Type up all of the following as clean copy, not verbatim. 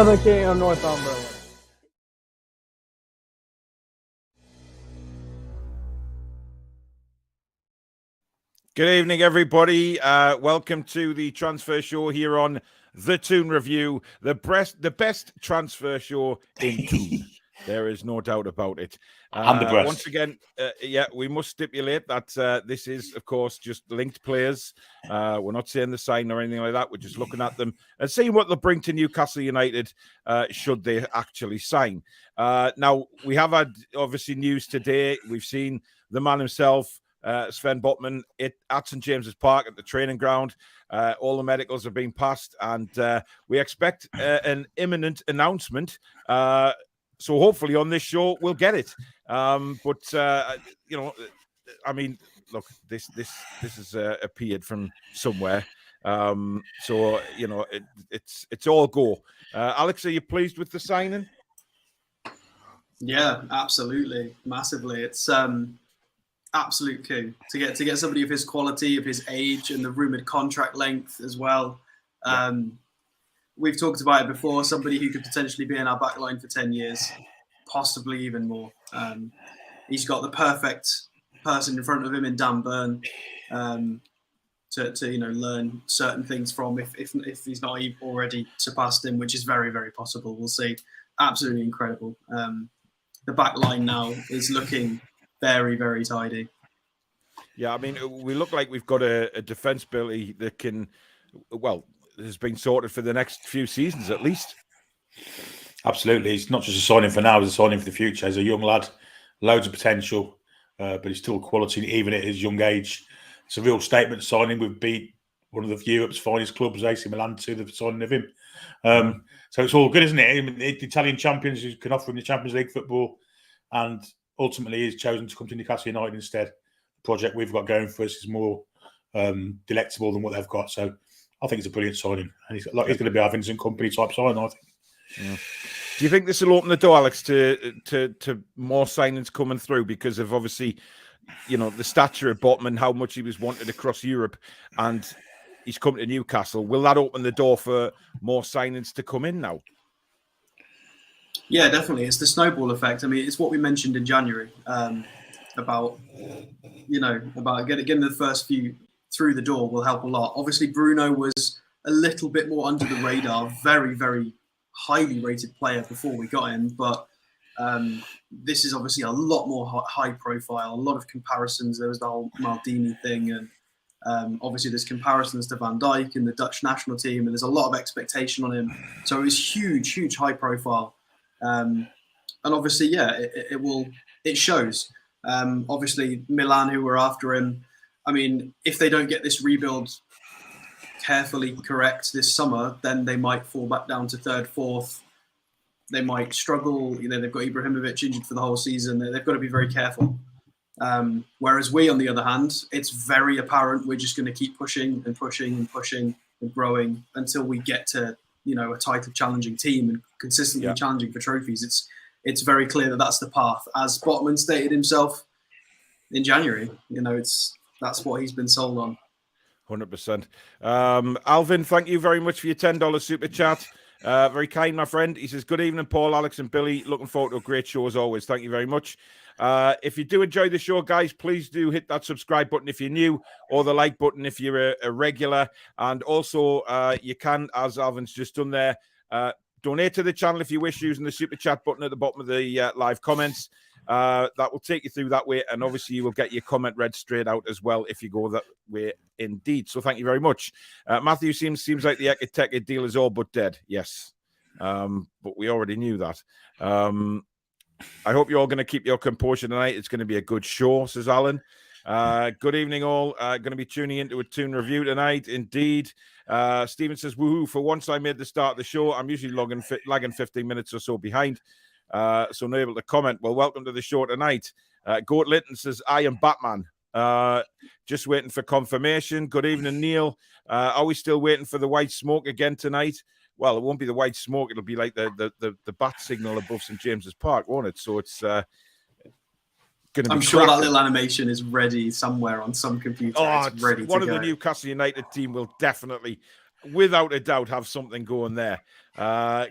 Hail the King of Northumberland. Good evening, everybody. Welcome to the transfer show here on the Toon Review, the best transfer show in Toon. There is no doubt about it. And the breast. Once again, we must stipulate that this is, of course, just linked players. We're not saying the sign or anything like that. We're just looking at them and seeing what they'll bring to Newcastle United should they actually sign. Now, we have had, obviously, news today. We've seen the man himself, Sven Botman, at St James's Park at the training ground. All the medicals have been passed, and we expect an imminent announcement. So hopefully on this show we'll get it. But I mean, look, this has appeared from somewhere. So you know, it's all go. Alex, are you pleased with the signing? Yeah, absolutely, massively. It's absolute coup to get somebody of his quality, of his age, and the rumored contract length as well. We've talked about it before. Somebody who could potentially be in our back line for 10 years, possibly even more. He's got the perfect person in front of him in Dan Burn to learn certain things from. If he's not already surpassed him, which is very, very possible. We'll see. Absolutely incredible. The back line now is looking very, very tidy. Yeah, I mean, we look like we've got a defence ability that can, has been sorted for the next few seasons at least. Absolutely. It's not just a signing for now, it's a signing for the future. He's a young lad, loads of potential, but he's still quality even at his young age. It's a real statement signing. We've beat one of Europe's finest clubs, AC Milan, to the signing of him. So it's all good, isn't it? I mean, the Italian champions who can offer him the Champions League football, and ultimately he's chosen to come to Newcastle United instead. The project we've got going for us is more delectable than what they've got. So I think it's a brilliant signing, and he's going to be our Vincent Kompany type signing, I think. Yeah. Do you think this will open the door, Alex, to more signings coming through because of obviously, you know, the stature of Botman, how much he was wanted across Europe, and he's come to Newcastle? Will that open the door for more signings to come in now? Yeah, definitely. It's the snowball effect. I mean, it's what we mentioned in January about getting the first few through the door will help a lot. Obviously, Bruno was a little bit more under the radar, very, very highly rated player before we got him. But this is obviously a lot more high profile, a lot of comparisons. There was the whole Maldini thing, and obviously there's comparisons to Van Dijk and the Dutch national team, and there's a lot of expectation on him. So it was huge high profile. And obviously, yeah, it shows. Obviously, Milan, who were after him, I mean, if they don't get this rebuild carefully correct this summer, then they might fall back down to third, fourth. They might struggle. You know, they've got Ibrahimovic injured for the whole season. They've got to be very careful. Whereas we, on the other hand, it's very apparent we're just going to keep pushing and pushing and pushing and growing until we get to, you know, a title challenging team and consistently challenging for trophies. It's very clear that that's the path. As Botman stated himself in January, you know, that's what he's been sold on. 100%. Alvin, thank you very much for your $10 super chat. Very kind, my friend. He says, good evening, Paul, Alex and Billy. Looking forward to a great show as always. Thank you very much. If you do enjoy the show, guys, please do hit that subscribe button if you're new, or the like button if you're a regular. And also, you can, as Alvin's just done there, donate to the channel if you wish, using the super chat button at the bottom of the live comments. That will take you through that way, and obviously you will get your comment read straight out as well if you go that way indeed. So thank you very much. Matthew, seems like the Ekitike deal is all but dead. Yes, but we already knew that. I hope you're all going to keep your composure tonight. It's going to be a good show, says Alan. Good evening, all. Going to be tuning into a Toon review tonight, indeed. Stephen says, woohoo, for once I made the start of the show. I'm usually lagging 15 minutes or so behind, so not able to comment. Well, welcome to the show tonight. Goat Linton says, I am Batman. Just waiting for confirmation. Good evening, Neil. Are we still waiting for the white smoke again tonight? Well, it won't be the white smoke. It'll be like the bat signal above St James's Park, won't it? So it's going to be. I'm sure that little animation is ready somewhere on some computer. Oh, it's ready one to of go. the Newcastle United team will definitely without a doubt, have something going there.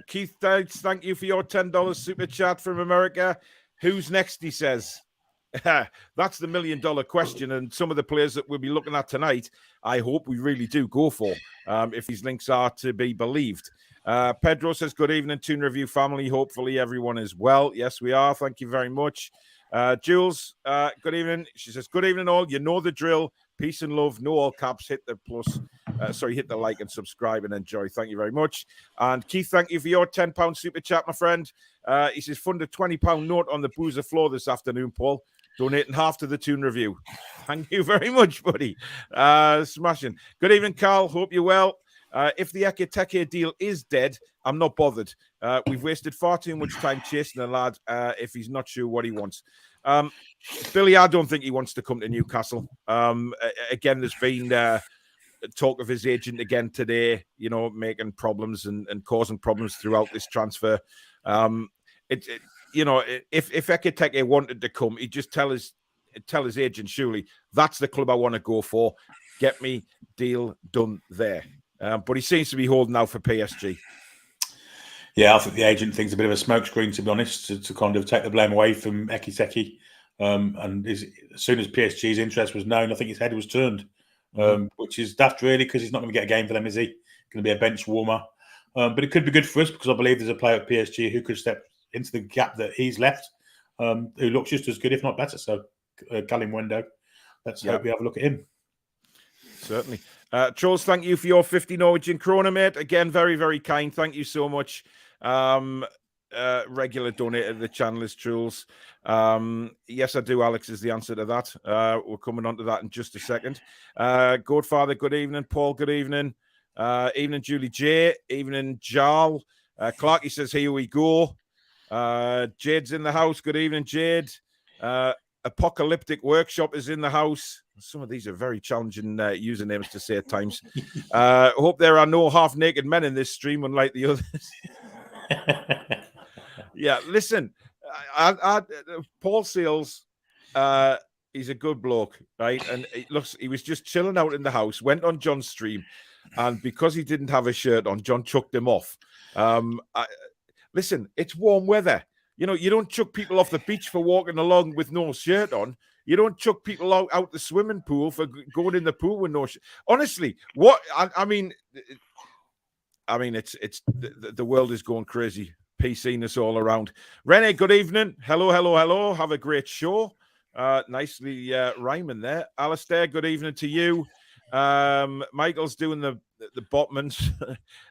Keith Dykes, thank you for your $10 super chat from America. Who's next, he says. That's the $1 million question, and some of the players that we'll be looking at tonight, I hope we really do go for, if these links are to be believed. Pedro says, good evening, Toon Review family. Hopefully everyone is well. Yes, we are. Thank you very much. Jules, good evening. She says, good evening all. You know the drill. Peace and love. No all caps. Hit the plus. Hit the like and subscribe and enjoy. Thank you very much. And Keith, thank you for your £10 super chat, my friend. He says, fund a £20 note on the boozer floor this afternoon, Paul. Donating half to the Toon Review. Thank you very much, buddy. Smashing. Good evening, Carl. Hope you're well. If the Ekitike deal is dead, I'm not bothered. We've wasted far too much time chasing the lad if he's not sure what he wants. Billy, I don't think he wants to come to Newcastle. Again, there's been talk of his agent again today, making problems and causing problems throughout this transfer. If Ekitike wanted to come, he'd just tell his agent, surely, that's the club I want to go for. Get me deal done there. But he seems to be holding out for PSG. Yeah, I think the agent thinks a bit of a smokescreen, to be honest, to kind of take the blame away from Ekitike. And as soon as PSG's interest was known, I think his head was turned, which is daft, really, because he's not going to get a game for them, is he? Going to be a bench warmer. But it could be good for us, because I believe there's a player at PSG who could step into the gap that he's left, who looks just as good, if not better. So, Callum Wendo, let's hope we have a look at him. Certainly. Charles, thank you for your 50 Norwegian krona, mate. Again, very, very kind. Thank you so much. Regular donator to the channel is Truls. Yes, I do, Alex, is the answer to that. We're coming on to that in just a second. Godfather, good evening. Paul, good evening. Evening, Julie J. Evening, Jarl. Clarky says, here we go. Jade's in the house. Good evening, Jade. Apocalyptic Workshop is in the house. Some of these are very challenging usernames to say at times. Hope there are no half-naked men in this stream, unlike the others. Yeah, listen, Paul Seals, he's a good bloke, right? And he was just chilling out in the house, went on John's stream, and because he didn't have a shirt on, John chucked him off. Listen, it's warm weather. You don't chuck people off the beach for walking along with no shirt on. You don't chuck people out the swimming pool for going in the pool with no shirt. Honestly, what I mean, it's the world is going crazy. PC-ness all around. Rene, good evening. Hello. Have a great show. Nicely rhyming there. Alistair, good evening to you. Michael's doing the Botmans.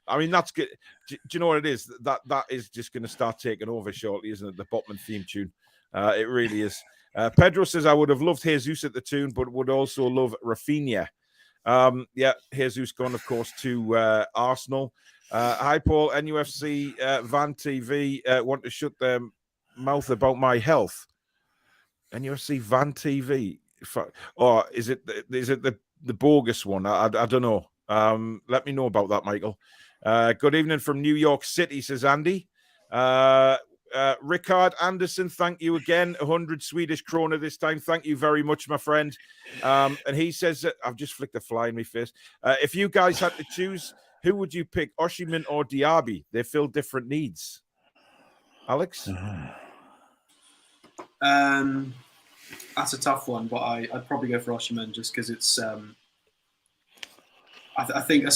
I mean, that's good. Do you know what it is? That is just going to start taking over shortly, isn't it? The Botman theme tune. It really is. Pedro says, I would have loved Jesus at the Toon, but would also love Rafinha. Jesus gone, of course, to Arsenal. Hi, Paul. NUFC Van TV want to shut their mouth about my health. NUFC Van TV. Or is it the bogus one? I don't know. Let me know about that, Michael. Good evening from New York City, says Andy. Rickard Anderson, thank you again. 100 Swedish krona this time. Thank you very much, my friend. And he says that I've just flicked a fly in my face. If you guys had to choose, who would you pick, Osimhen or Diaby? They fill different needs. Alex? That's a tough one, but I'd probably go for Osimhen just because it's. I think a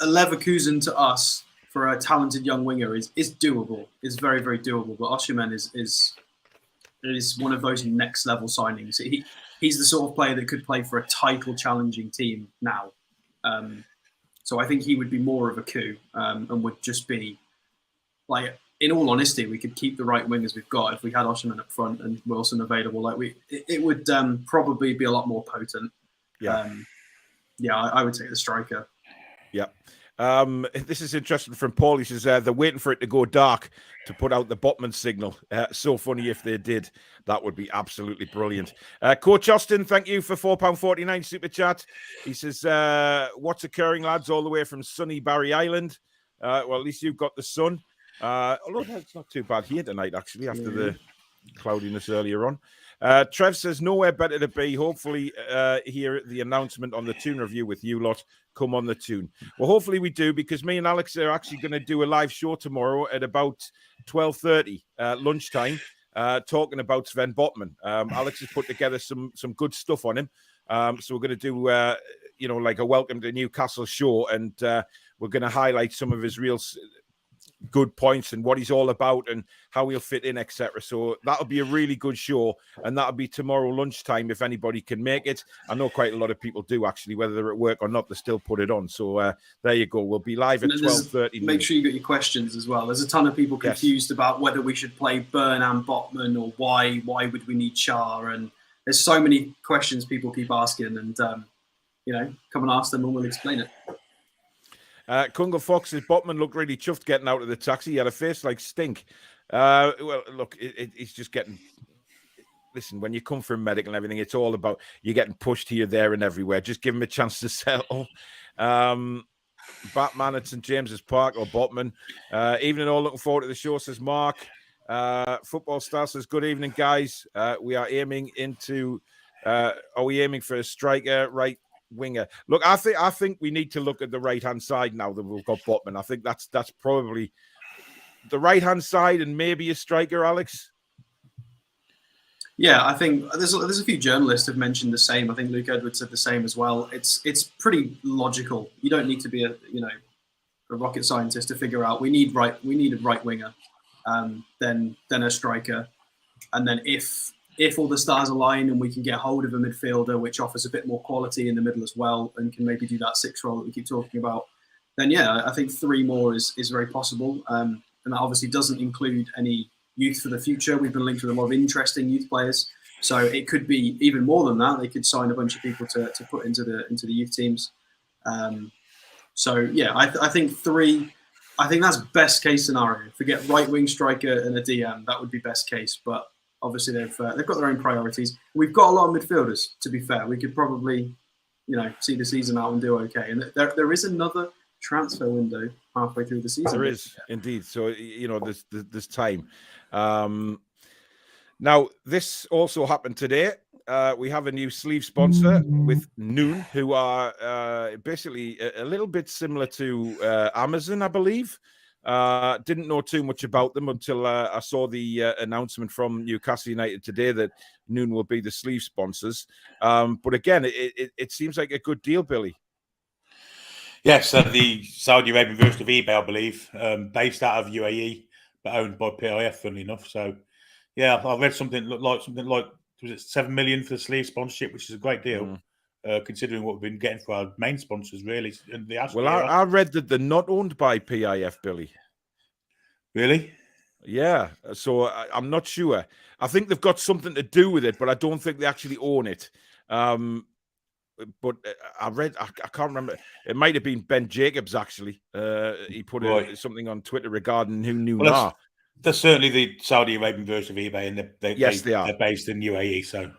Leverkusen to us for a talented young winger is doable. It's very, very doable. But Osimhen is one of those next level signings. He's the sort of player that could play for a title challenging team now. So I think he would be more of a coup and would just be like, in all honesty, we could keep the right wingers we've got if we had Osimhen up front and Wilson available. It would probably be a lot more potent. Yeah. I would take the striker. Yeah. This is interesting from Paul. He says they're waiting for it to go dark to put out the Botman signal. So funny if they did. That would be absolutely brilliant. Coach Austin, thank you for £4.49 super chat. He says, what's occurring, lads, all the way from sunny Barry Island? Well, at least you've got the sun. Although it's not too bad here tonight, actually, after the cloudiness earlier on. Trev says, nowhere better to be. Hopefully, hear the announcement on the Toon Review with you lot. come on the Toon. Well, hopefully we do, because me and Alex are actually going to do a live show tomorrow at about 12:30 lunchtime, talking about Sven Botman. Alex has put together some good stuff on him. So we're going to do, like a welcome to Newcastle show, and we're going to highlight some of his real good points and what he's all about and how he'll fit in, etc. So that'll be a really good show, and that'll be tomorrow lunchtime if anybody can make it. I know quite a lot of people do, actually, whether they're at work or not, they still put it on. So there you go. We'll be live at 12:30. Make sure you get your questions as well. There's a ton of people confused about whether we should play Burn and Botman, or why would we need Char, and there's so many questions people keep asking, and come and ask them and we'll explain it. Kunga Fox says Botman looked really chuffed getting out of the taxi. He had a face like stink. Well, look, he's just getting... Listen, when you come from medical and everything, it's all about you're getting pushed here, there, and everywhere. Just give him a chance to settle. Batman at St. James's Park, or Botman. Evening all, looking forward to the show, says Mark. Football Star says, good evening, guys. We are aiming into... are we aiming for a striker, right winger? Look, I think we need to look at the right-hand side now that we've got Botman. I think that's probably the right-hand side, and maybe a striker, Alex. Yeah, I think there's a few journalists have mentioned the same. I think Luke Edwards said the same as well. It's pretty logical. You don't need to be a rocket scientist to figure out we need a right winger, then a striker, and then if all the stars align and we can get hold of a midfielder which offers a bit more quality in the middle as well and can maybe do that 6 role that we keep talking about, then I think 3 more is very possible. And that obviously doesn't include any youth for the future. We've been linked with a lot of interesting youth players, so it could be even more than that. They could sign a bunch of people to put into the youth teams. I think 3. I think that's best case scenario. Forget right wing striker and a DM. That would be best case, but obviously they've got their own priorities. We've got a lot of midfielders. To be fair, we could probably see the season out and do okay. And there is another transfer window halfway through the season. There is indeed. So there's time. Now this also happened today. We have a new sleeve sponsor with Noon, who are basically a little bit similar to Amazon, I believe. Didn't know too much about them until I saw the announcement from Newcastle United today that Noon will be the sleeve sponsors. But again, it seems like a good deal, Billy. Yes, the Saudi Arabian version of eBay, I believe, based out of UAE, but owned by PIF, funnily enough. So, yeah, I read something like was it 7 million for the sleeve sponsorship, which is a great deal. Considering what we've been getting for our main sponsors, really. I read that they're not owned by PIF, Billy. Really? Yeah. So I'm not sure. I think they've got something to do with it, but I don't think they actually own it. But I can't remember. It might have been Ben Jacobs, actually. He put something on Twitter regarding who Noon are. They're certainly the Saudi Arabian version of eBay, and they are. They're based in UAE, so...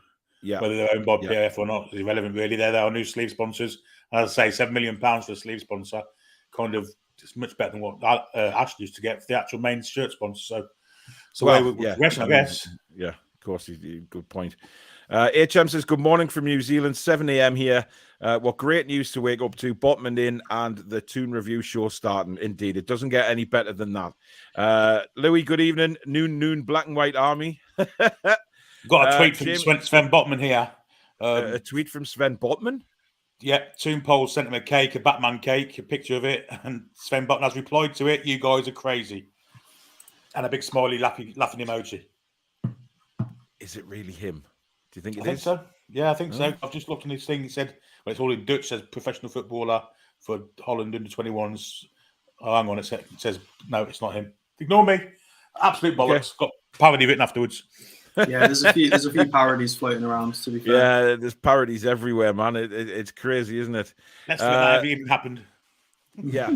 Yeah. Whether they're owned by PIF or not is irrelevant, really. They're our new sleeve sponsors. As I say, £7 million for a sleeve sponsor, kind of it's much better than what Ash used to get for the actual main shirt sponsor. So we're progressing, I guess. Yeah, of course. Good point. HM says, good morning from New Zealand, 7 a.m. here. What great news to wake up to. Botman in and the Toon review show starting. Indeed, it doesn't get any better than that. Louis, good evening. Noon, Black and White Army. Got a tweet from Sven Botman here. A tweet from Sven Botman? Yeah, Toon Pole sent him a cake, a Batman cake, a picture of it, and Sven Botman has replied to it, you guys are crazy. And a big smiley laughing emoji. Is it really him? Do you think it is? I think so. Yeah, I think so. I've just looked on his thing. He said, well, it's all in Dutch, says professional footballer for Holland under 21s. Oh, hang on, it says, no, it's not him. Ignore me. Absolute bollocks. Okay. Got parody written afterwards. Yeah, there's a few parodies floating around, to be fair. Yeah, there's parodies everywhere, man. It's crazy, isn't it? Let's that even happened. Yeah.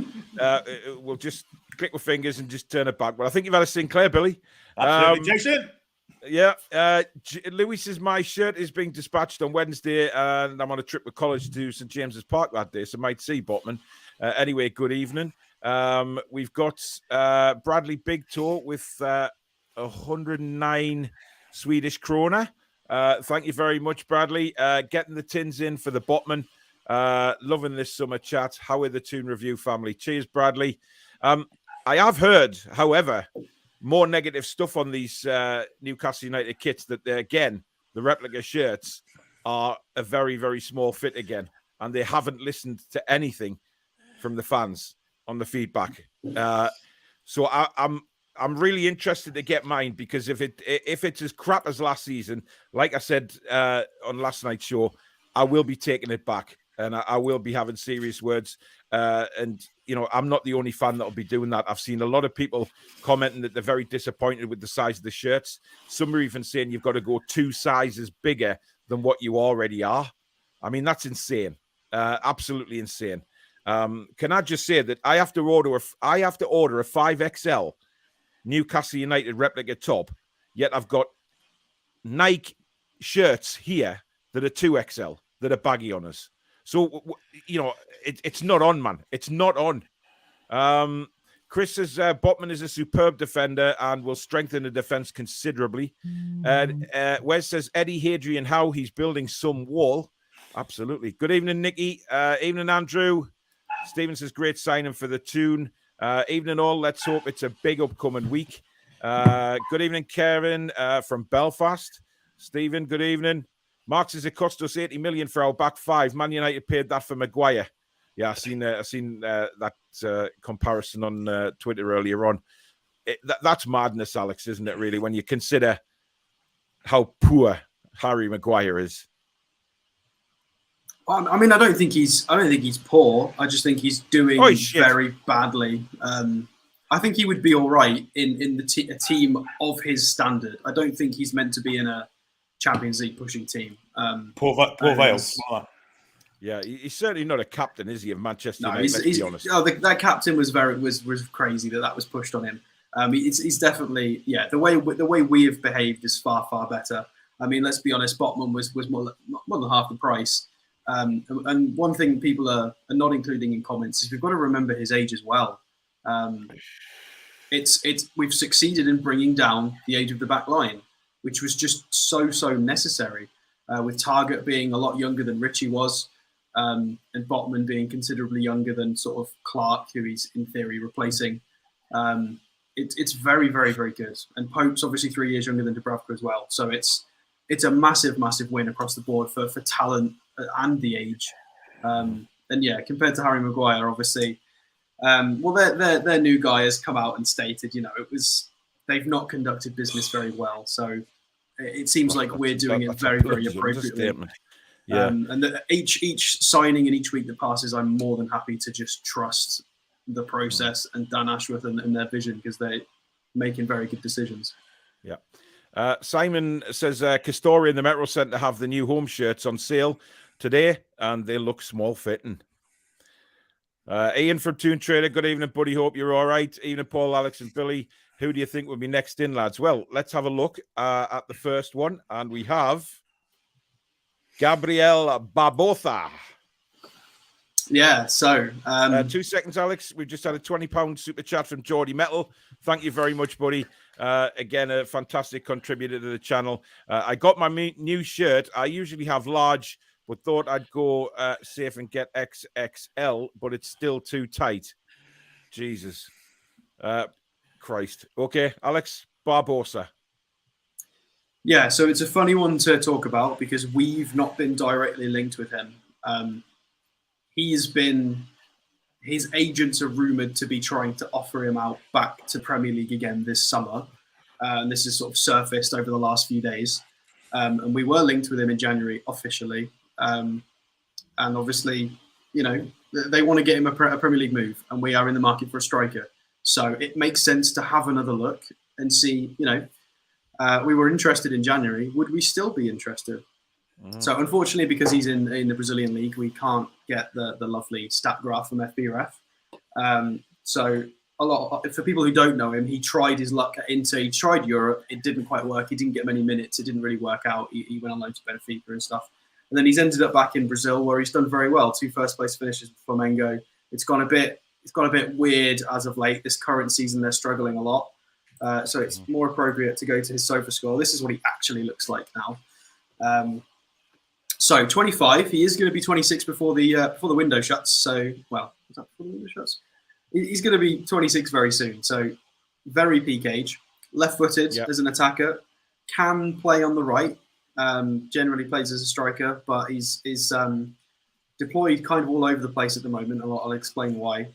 We'll just click with fingers and just turn it back. But I think you've had a Sinclair, Billy. Absolutely, Jason. Yeah. Louis says my shirt is being dispatched on Wednesday, and I'm on a trip with college to St. James's Park that day, so might see Botman. Anyway, good evening. We've got Bradley Big Toe with 109 Swedish krona. Thank you very much, Bradley. Getting the tins in for the Botman. Loving this summer chat. How are the Toon Review family? Cheers, Bradley. I have heard, however, more negative stuff on these Newcastle United kits, that again, the replica shirts are a very, very small fit again, and they haven't listened to anything from the fans on the feedback. So I'm really interested to get mine, because if it's as crap as last season, like I said on last night's show, I will be taking it back, and I will be having serious words. And I'm not the only fan that'll be doing that. I've seen a lot of people commenting that they're very disappointed with the size of the shirts. Some are even saying you've got to go 2 sizes bigger than what you already are. I mean, that's insane. Absolutely insane. Can I just say that I have to order a 5XL Newcastle United replica top, yet I've got Nike shirts here that are 2XL that are baggy on us. So, it's not on, man. It's not on. Chris says Botman is a superb defender and will strengthen the defense considerably. Wes says Eddie Hadrian, how he's building some wall. Absolutely. Good evening, Nicky. Evening, Andrew. Stephen says great signing for the Toon. Evening all. Let's hope it's a big upcoming week. Good evening, Karen from Belfast. Stephen, good evening. Mark says it cost us 80 million for our back five. Man United paid that for Maguire. Yeah, I've seen that comparison on Twitter earlier on. That's madness, Alex, isn't it? Really, when you consider how poor Harry Maguire is. I mean, I don't think he's poor. I just think he's doing very badly. I think he would be all right in a team of his standard. I don't think he's meant to be in a Champions League pushing team. Poor Vale. Yeah, he's certainly not a captain, is he, of Manchester United? Let's be honest. That captain was crazy that was pushed on him. He's definitely the way we have behaved is far better. I mean, let's be honest. Botman was more than half the price. And one thing people are not including in comments is we've got to remember his age as well. We've succeeded in bringing down the age of the back line, which was just so necessary. With Target being a lot younger than Richie was, and Botman being considerably younger than sort of Clark, who he's in theory replacing. It's very good. And Pope's obviously 3 years younger than Dubravka as well. So it's a massive win across the board for talent and the age. And yeah, compared to Harry Maguire, obviously, their new guy has come out and stated, they've not conducted business very well. So it seems like we're doing it very appropriately. Yeah. And each signing and each week that passes, I'm more than happy to just trust the process and Dan Ashworth and their vision, because they're making very good decisions. Yeah. Simon says Castoria and the Metro Centre have the new home shirts on sale today, and they look small fitting. Ian from Toon Trader, good evening, buddy. Hope you're all right. Evening, Paul, Alex, and Billy. Who do you think will be next in, lads? Well, let's have a look at the first one, and we have Gabriel Barbosa. Yeah, so 2 seconds, Alex. We've just had a £20 super chat from Geordie Metal. Thank you very much, buddy. Again, a fantastic contributor to the channel. I got my new shirt. I usually have large, but thought I'd go safe and get XXL, but it's still too tight. Jesus Christ. Okay, Alex, Barbosa. Yeah, so it's a funny one to talk about because we've not been directly linked with him. His agents are rumoured to be trying to offer him out back to Premier League again this summer. And this has sort of surfaced over the last few days. And we were linked with him in January officially. And obviously, they want to get him a Premier League move, and we are in the market for a striker. So it makes sense to have another look and see, we were interested in January. Would we still be interested? So unfortunately, because he's in the Brazilian league, we can't get the lovely stat graph from FBref. So for people who don't know him, he tried his luck at Inter. He tried Europe. It didn't quite work. He didn't get many minutes. It didn't really work out. He went on loan to Benfica and stuff. And then he's ended up back in Brazil, where he's done very well. 2 first-place finishes with Flamengo. It's gone a bit weird as of late. This current season, they're struggling a lot. So it's more appropriate to go to his SofaScore. This is what he actually looks like now. So 25. He is going to be 26 before the window shuts. So, well, is that before the window shuts? He's going to be 26 very soon. So very peak age. Left-footed as an attacker. Can play on the right. Generally plays as a striker, but he's deployed kind of all over the place at the moment. I'll explain why.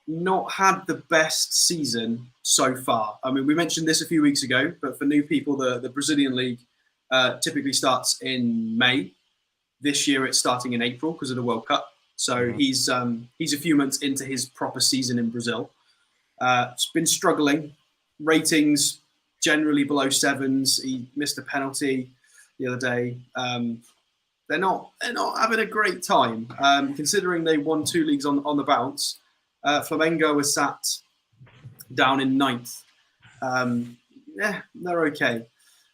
Not had the best season so far. I mean, we mentioned this a few weeks ago, but for new people, the Brazilian league typically starts in May. This year, it's starting in April because of the World Cup. So he's a few months into his proper season in Brazil. It's been struggling. Ratings generally below 7s. He missed a penalty the other day. They're not having a great time, considering they won 2 leagues on the bounce. Flamengo was sat down in 9th. They're okay.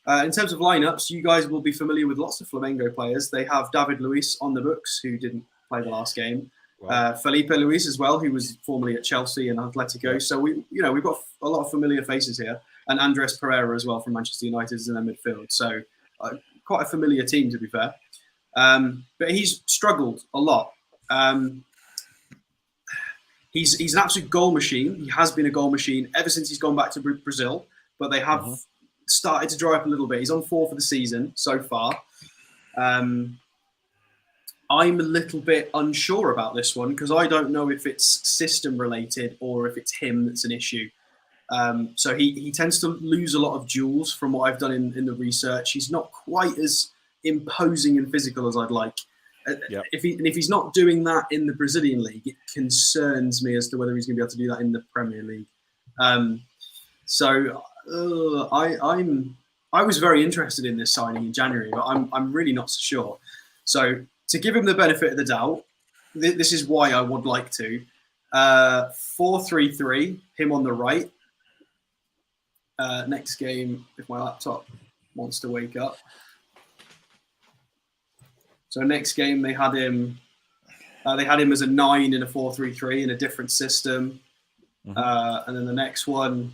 In terms of lineups, you guys will be familiar with lots of Flamengo players. They have David Luiz on the books, who didn't play the last game. Wow. Felipe Luiz as well, who was formerly at Chelsea and Atletico. So we've got a lot of familiar faces here, and Andres Pereira as well from Manchester United is in their midfield. So quite a familiar team, to be fair. But he's struggled a lot. He's an absolute goal machine. He has been a goal machine ever since he's gone back to Brazil. But they have started to dry up a little bit. He's on 4 for the season so far. I'm a little bit unsure about this one because I don't know if it's system related or if it's him that's an issue. So he tends to lose a lot of duels from what I've done in the research. He's not quite as imposing and physical as I'd like. If he's not doing that in the Brazilian league, it concerns me as to whether he's going to be able to do that in the Premier League. I was very interested in this signing in January, but I'm really not so sure. So to give him the benefit of the doubt, this is why I would like to 4-3-3, him on the right. Next game, if my laptop wants to wake up. So next game they had him as a 9 in a 4-3-3 in a different system. And then the next one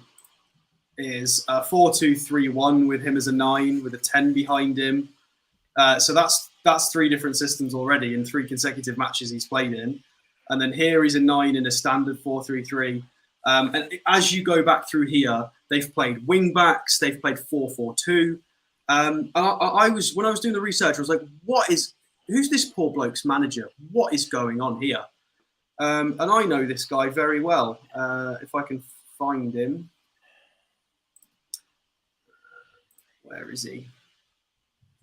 is a 4-2-3-1 with him as a 9 with a 10 behind him. So that's 3 different systems already in 3 consecutive matches he's played in. And then here he's a 9 in a standard 4-3-3. And as you go back through here, they've played wing backs, they've played 4-4-2. And I was, when I was doing the research, I was like, who's this poor bloke's manager? What is going on here? And I know this guy very well. If I can find him. Where is he?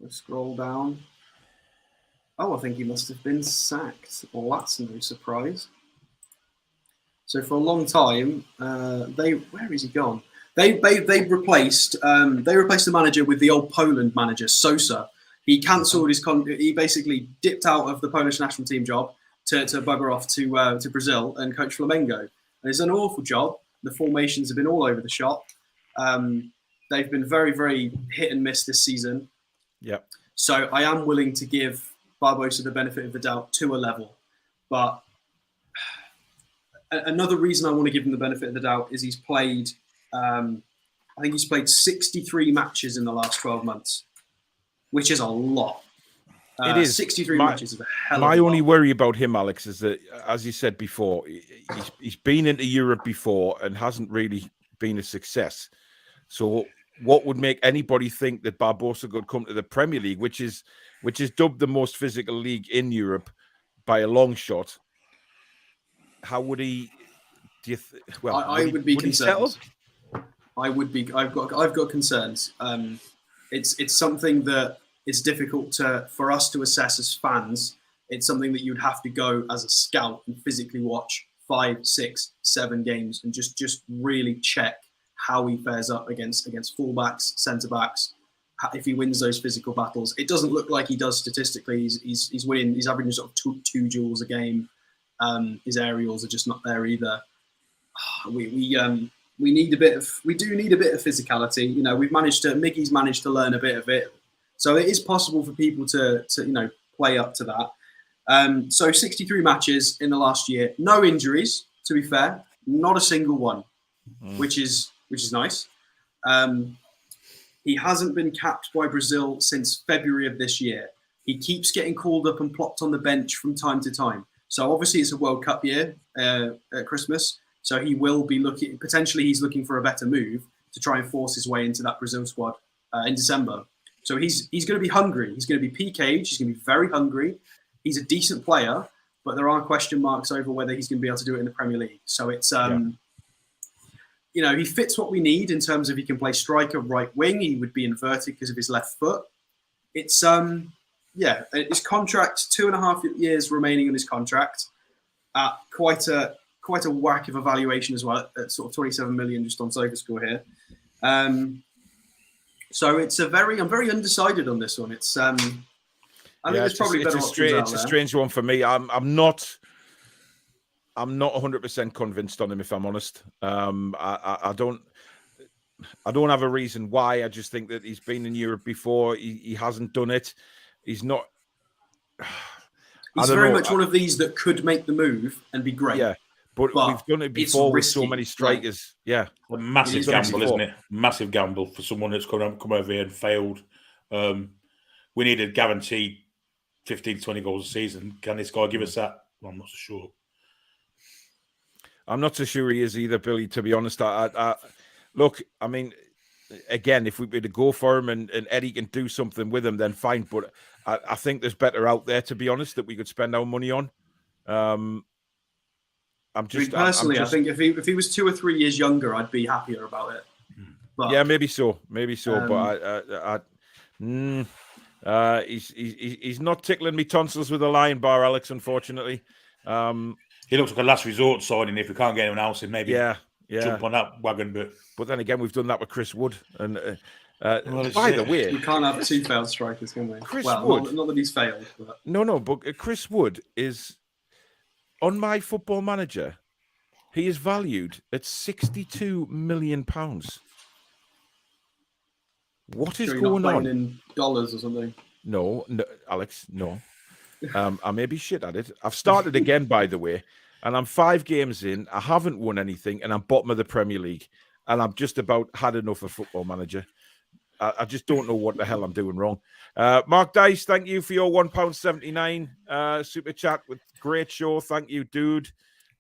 Let's scroll down. Oh, I think he must have been sacked. Well, that's no surprise. So for a long time, where is he gone? They replaced the manager with the old Poland manager, Sosa. He cancelled he basically dipped out of the Polish national team job to bugger off to Brazil and coach Flamengo. And it's an awful job. The formations have been all over the shop. They've been very, very hit and miss this season. Yep. So I am willing to give Barbosa the benefit of the doubt to a level. But another reason I want to give him the benefit of the doubt is he's played, I think he's played 63 matches in the last 12 months, which is a lot. It is. 63 matches is a hell of a lot. My only worry about him, Alex, is that, as you said before, he's been into Europe before and hasn't really been a success. So what would make anybody think that Barbosa could come to the Premier League, which is dubbed the most physical league in Europe by a long shot? How would he? I would be concerned. I would be. I've got concerns. It's something that it's difficult for us to assess as fans. It's something that you'd have to go as a scout and physically watch 5, 6, 7 games and just really check how he fares up against fullbacks, centre backs. If he wins those physical battles, it doesn't look like he does statisticically. He's winning. He's averaging sort of two duels a game. His aerials are just not there either. We do need a bit of physicality. You know, Miggy's managed to learn a bit of it, so it is possible for people to play up to that. So 63 matches in the last year, no injuries. To be fair, not a single one, which is nice. He hasn't been capped by Brazil since February of this year. He keeps getting called up and plopped on the bench from time to time. So obviously it's a World Cup year at Christmas. So he will be looking, potentially he's looking for a better move to try and force his way into that Brazil squad in December. So he's going to be hungry. He's going to be PK'd. He's going to be very hungry. He's a decent player, but there are question marks over whether he's going to be able to do it in the Premier League. So it's, you know, he fits what we need in terms of he can play striker, right wing. He would be inverted because of his left foot. It's, his contract, 2.5 years remaining on his contract. Quite a whack of evaluation as well at sort of 27 million just on SofaScore here. So it's I'm very undecided on this one. It's I think there's probably better options out there. It's a strange one for me. I'm not 100% convinced on him, if I'm honest. I don't have a reason why. I just think that he's been in Europe before. He hasn't done it. He's not. He's very much one of these that could make the move and be great. Yeah, but we've done it before with so many strikers. Yeah, a massive gamble, isn't it? Massive gamble for someone that's come over here and failed. We need a guaranteed 15 to 20 goals a season. Can this guy give us that? Well, I'm not so sure. I'm not so sure he is either, Billy, to be honest. Look, I mean, again, if we were to go for him and Eddie can do something with him, then fine. But I think there's better out there, to be honest, that we could spend our money on. I think if he was 2 or 3 years younger, I'd be happier about it. But, yeah, maybe so. But he's not tickling me tonsils with a lion bar, Alex. Unfortunately, he looks like a last resort signing. If we can't get anyone else in, maybe jump on that wagon. But then again, we've done that with Chris Wood. And by the way, we can't have 2 failed strikers, can we? Chris Wood, not that he's failed. But. No, but Chris Wood is on My Football Manager. He is valued at £62 million. What is going on? In dollars or something? No, Alex, no. I may be shit at it. I've started again, by the way, and I'm 5 games in. I haven't won anything, and I'm bottom of the Premier League. And I'm just about had enough of Football Manager. I just don't know what the hell I'm doing wrong. Mark Dice, thank you for your £1.79 super chat with great show. Thank you, dude.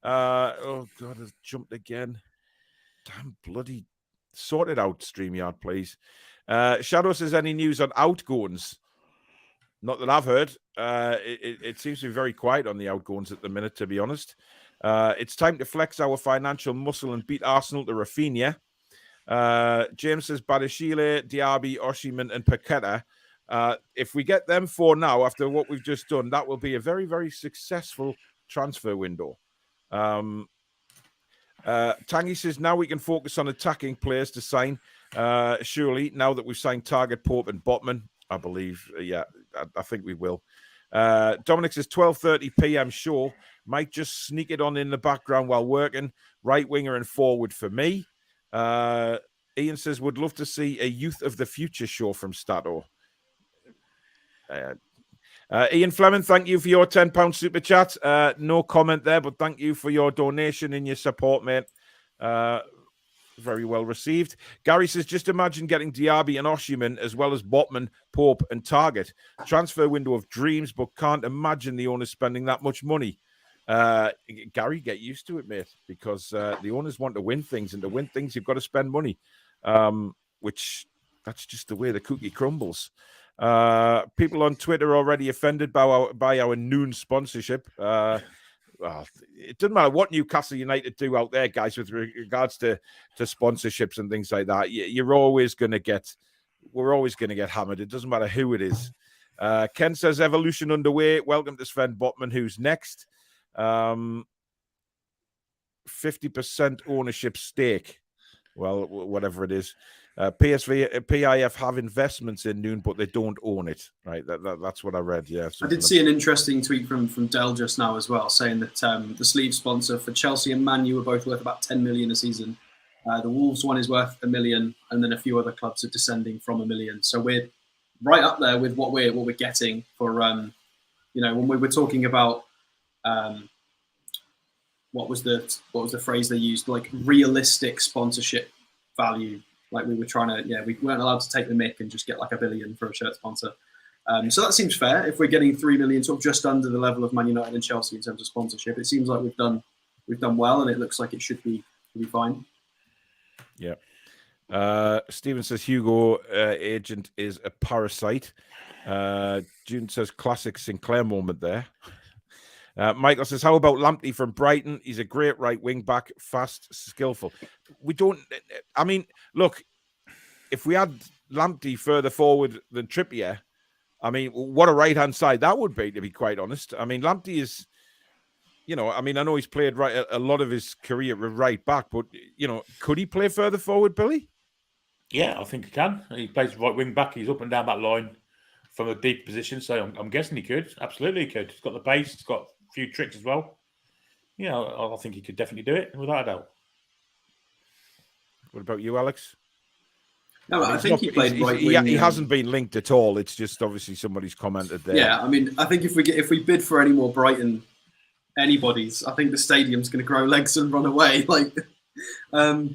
Oh, God, I've jumped again. Damn bloody. Sort it out, StreamYard, please. Shadow says, any news on outgoings? Not that I've heard. It seems to be very quiet on the outgoings at the minute, to be honest. It's time to flex our financial muscle and beat Arsenal to Rafinha. James says, Badashile, Diaby, Osimhen, and Paqueta. If we get them 4 now, after what we've just done, that will be a very, very successful transfer window. Tangy says, now we can focus on attacking players to sign. Surely, now that we've signed Target, Pope, and Botman, I believe, I think we will. Dominic says, 12:30 p.m. show. Might just sneak it on in the background while working. Right winger and forward for me. Ian says, would love to see a Youth of the Future show from Stato. Ian Fleming, thank you for your £10 super chat. No comment there, but thank you for your donation and your support, mate. Very well received. Gary says, just imagine getting Diaby and Osimhen as well as Botman, Pope, and Target. Transfer window of dreams, but can't imagine the owners spending that much money. Gary, get used to it, mate, because the owners want to win things, and to win things, you've got to spend money, which that's just the way the cookie crumbles. People on Twitter are already offended by our Noon sponsorship. Well, it doesn't matter what Newcastle United do out there, guys, with regards to sponsorships and things like that. We're always going to get hammered. It doesn't matter who it is. Ken says, evolution underway. Welcome to Sven Botman, who's next. 50% ownership stake. Well, whatever it is. PIF have investments in Noon, but they don't own it. Right? That's what I read. Yeah. I did see an interesting tweet from Dell just now as well, saying that the sleeve sponsor for Chelsea and Man U are both worth about 10 million a season. The Wolves one is worth $1 million, and then a few other clubs are descending from $1 million. So we're right up there with what we're getting for when we were talking about what was the phrase they used, like realistic sponsorship value. Like we were trying to, we weren't allowed to take the mick and just get like $1 billion for a shirt sponsor. So that seems fair. If we're getting 3 million, sort of just under the level of Man United and Chelsea in terms of sponsorship, it seems like we've done well, and it looks like it should be fine. Yeah. Stephen says Hugo agent is a parasite. June says classic Sinclair moment there. Michael says, how about Lamptey from Brighton? He's a great right wing back, fast, skillful. I mean, look, if we had Lamptey further forward than Trippier, I mean, what a right-hand side that would be, to be quite honest. I mean, Lamptey is, I mean, I know he's played a lot of his career with right back, but, could he play further forward, Billy? Yeah, I think he can. He plays right wing back. He's up and down that line from a deep position. So I'm guessing he could. Absolutely, he could. He's got the pace. He's got a few tricks as well. Yeah, I think he could definitely do it, without a doubt. What about you, Alex? No, I think he played right wing. He hasn't been linked at all. It's just obviously somebody's commented there. Yeah, I mean, I think if we bid for any more Brighton anybody's, I think the stadium's going to grow legs and run away. But I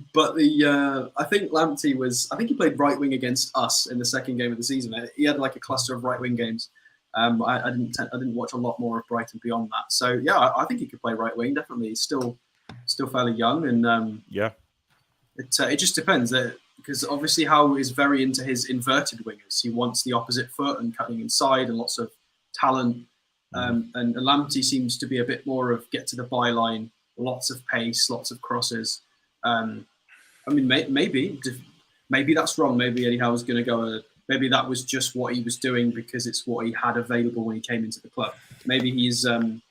think Lamptey he played right wing against us in the second game of the season. He had like a cluster of right wing games. I didn't watch a lot more of Brighton beyond that. So yeah, I think he could play right wing. Definitely, he's still fairly young, and it just depends. Because obviously Howe is very into his inverted wingers. He wants the opposite foot and cutting inside and lots of talent. And Lamptey seems to be a bit more of get to the byline, lots of pace, lots of crosses. I mean, maybe that's wrong. Maybe Eddie Howe's going to go. Maybe that was just what he was doing because it's what he had available when he came into the club. Maybe he's going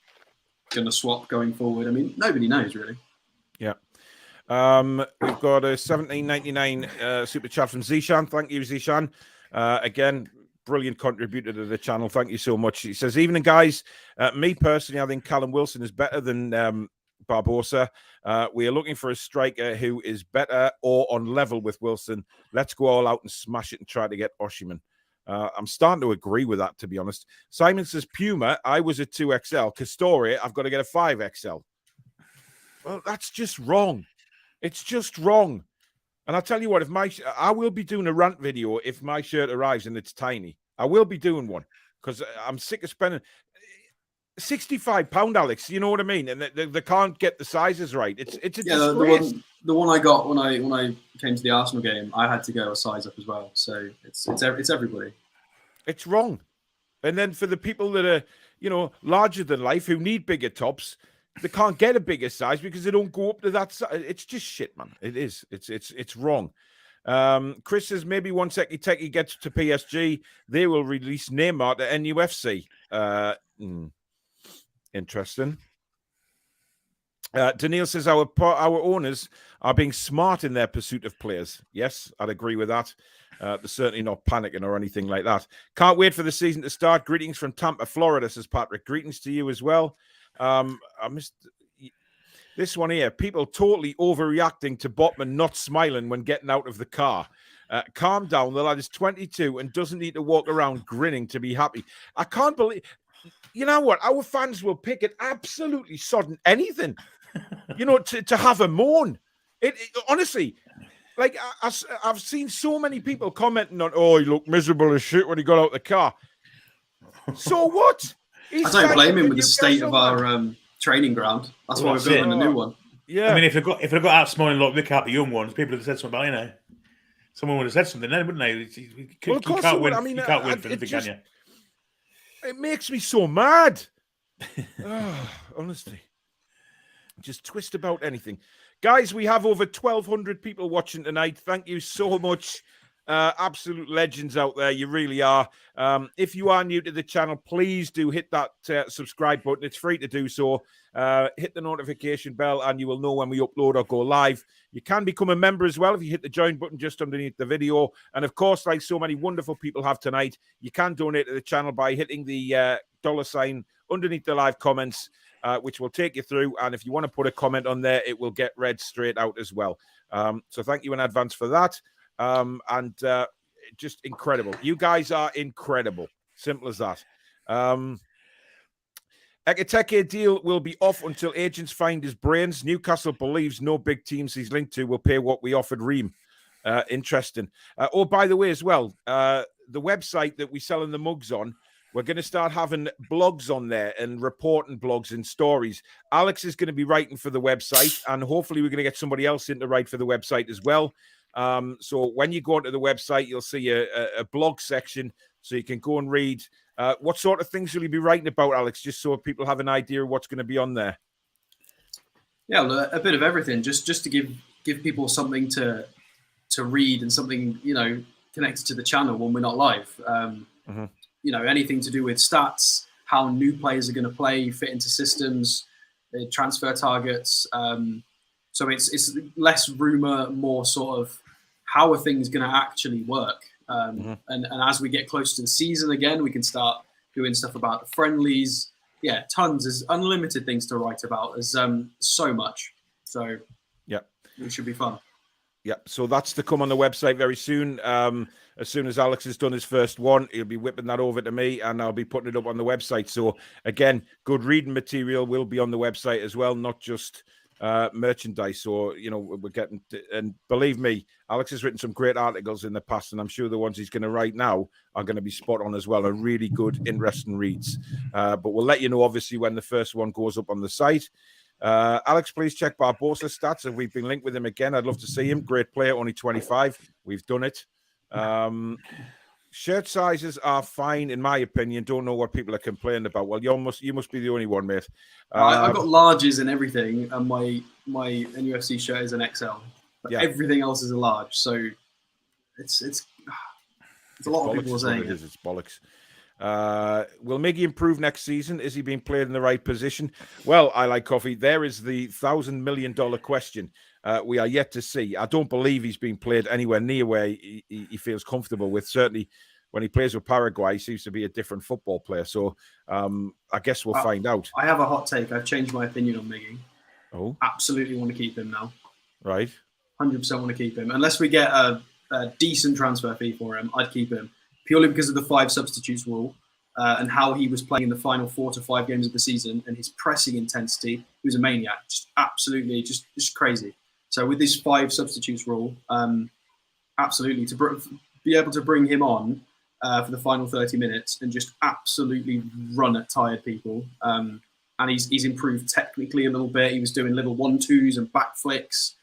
to swap going forward. I mean, nobody knows really. Yeah. We've got a 17.99 super chat from Zishan. Thank you, Zishan. Again, brilliant contributor to the channel. Thank you so much. He says, evening, guys. Me personally, I think Callum Wilson is better than Barbosa. We are looking for a striker who is better or on level with Wilson. Let's go all out and smash it and try to get Osimhen. I'm starting to agree with that, to be honest. Simon says, Puma, I was a 2XL. Castore, I've got to get a 5XL. Well, that's just wrong. It's just wrong. And I'll tell you what, I will be doing a rant video if my shirt arrives and it's tiny. I will be doing one because I'm sick of spending £65, Alex. You know what I mean? And they can't get the sizes right. It's a disgrace. The one I got when I came to the Arsenal game, I had to go a size up as well. So it's everybody. It's wrong. And then for the people that are, larger than life who need bigger tops, they can't get a bigger size because they don't go up to that size. It's just shit, man. It is. It's wrong. Chris says maybe once Ekitike gets to PSG, they will release Neymar to NUFC. Interesting. Daniil says our owners are being smart in their pursuit of players. Yes, I'd agree with that. They're certainly not panicking or anything like that. Can't wait for the season to start. Greetings from Tampa, Florida, says Patrick. Greetings to you as well. I missed this one here. People totally overreacting to Botman not smiling when getting out of the car. Calm down. The lad is 22 and doesn't need to walk around grinning to be happy. I can't believe. You know what? Our fans will pick it absolutely sodden anything. To have a moan. It honestly, like I've seen so many people commenting on, "Oh, he looked miserable as shit when he got out the car." So what? I don't blame him with the state of our training ground. That's why we're building a new one. Yeah. I mean, if they got out smiling like look at the young ones, people would have said something about, someone would have said something then, wouldn't they? You can't win. You can't win for anything, can you? It makes me so mad. Honestly. Just twist about anything. Guys, we have over 1,200 people watching tonight. Thank you so much. Absolute legends out there. You really are. If you are new to the channel, please do hit that subscribe button. It's free to do so. Hit the notification bell and you will know when we upload or go live. You can become a member as well if you hit the join button just underneath the video. And of course, like so many wonderful people have tonight, you can donate to the channel by hitting the $sign underneath the live comments, which will take you through. And if you want to put a comment on there, it will get read straight out as well. So thank you in advance for that. Just incredible. You guys are incredible. Simple as that. Ekitike deal will be off until agents find his brains. Newcastle believes no big teams he's linked to will pay what we offered Ream. Interesting. By the way, as well, the website that we're selling the mugs on, we're going to start having blogs on there and reporting blogs and stories. Alex is going to be writing for the website, and hopefully we're going to get somebody else in to write for the website as well. So when you go onto the website, you'll see a blog section, so you can go and read. What sort of things will you be writing about, Alex, just so people have an idea of what's going to be on there? Yeah, well, a bit of everything, just to give people something to read and something, connected to the channel when we're not live. Anything to do with stats, how new players are going to play, fit into systems, transfer targets. So it's less rumor, more sort of how are things going to actually work. And as we get close to the season again, we can start doing stuff about the friendlies. Yeah, tons. There's unlimited things to write about. There's so much. So yeah, it should be fun. Yeah, so that's to come on the website very soon. As soon as Alex has done his first one, he'll be whipping that over to me, and I'll be putting it up on the website. So again, good reading material will be on the website as well, not just merchandise. So, we're getting and believe me, Alex has written some great articles in the past, and I'm sure the ones he's going to write now are going to be spot on as well, and really good, interesting reads. But we'll let you know, obviously, when the first one goes up on the site. Alex, please check Barbosa stats. If we've been linked with him again, I'd love to see him. Great player, only 25. We've done it. Shirt sizes are fine, in my opinion. Don't know what people are complaining about. Well, you must be the only one, mate. I've got larges and everything, and my NUFC shirt is an XL. But everything else is a large, so it's a lot of people are saying it. It's bollocks. Will Miggy improve next season? Is he being played in the right position? Well, I like coffee. There is the $1,000 million question. We are yet to see. I don't believe he's being played anywhere near where he feels comfortable with. Certainly, when he plays with Paraguay, he seems to be a different football player. So I guess we'll find out. I have a hot take. I've changed my opinion on Miggy. Oh, absolutely want to keep him now. Right, 100% want to keep him. Unless we get a decent transfer fee for him, I'd keep him. Purely because of the 5 substitutes rule and how he was playing in the final 4 to 5 games of the season and his pressing intensity. He was a maniac, just absolutely, just crazy. So with this 5 substitutes rule, absolutely, to be able to bring him on for the final 30 minutes and just absolutely run at tired people. And he's improved technically a little bit. He was doing little 1-2s and back flicks.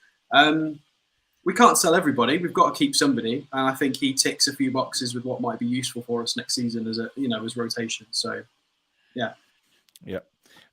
We can't sell everybody. We've got to keep somebody, and I think he ticks a few boxes with what might be useful for us next season as as rotation. So, yeah.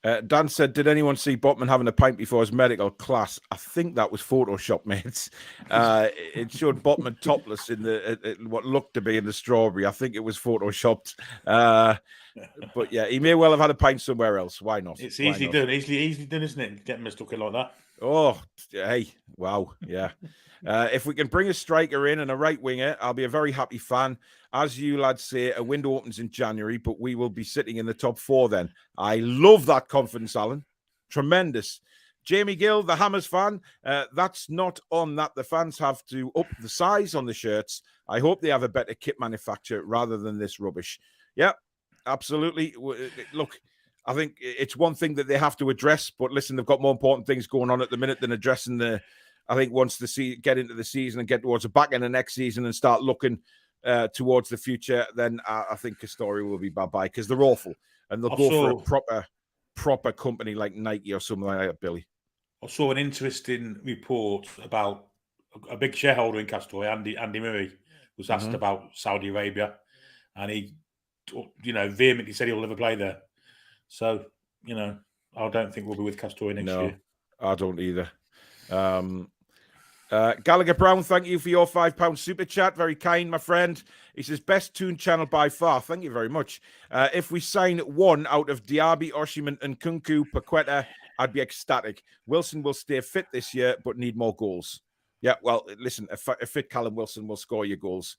Dan said, "Did anyone see Botman having a pint before his medical class?" I think that was Photoshop, mates. It showed Botman topless in what looked to be in the strawberry. I think it was photoshopped. But yeah, he may well have had a pint somewhere else. Why not? It's easily done, isn't it? Getting mistook like that. Oh, hey, wow, yeah. If we can bring a striker in and a right winger, I'll be a very happy fan. As you lads say, a window opens in January, but we will be sitting in the top 4 then. I love that confidence, Alan. Tremendous. Jamie Gill, the Hammers fan, that's not on that. The fans have to up the size on the shirts. I hope they have a better kit manufacturer rather than this rubbish. Yeah, absolutely. Look, I think it's one thing that they have to address, but listen, they've got more important things going on at the minute than addressing I think once get into the season and get towards the back end of next season and start looking towards the future, then I think Castori will be bye-bye because they're awful and they'll go for a proper company like Nike or something like that, Billy. I saw an interesting report about a big shareholder in Castori, Andy Murray, was asked about Saudi Arabia, and he, vehemently said he'll never play there. So, I don't think we'll be with Castori next year. I don't either. Gallagher Brown, thank you for your £5 super chat. Very kind, my friend. He says, best Toon channel by far. Thank you very much. If we sign one out of Diaby, Osimhen and Kunku, Paqueta, I'd be ecstatic. Wilson will stay fit this year, but need more goals. Yeah, well, listen, a fit Callum Wilson will score your goals.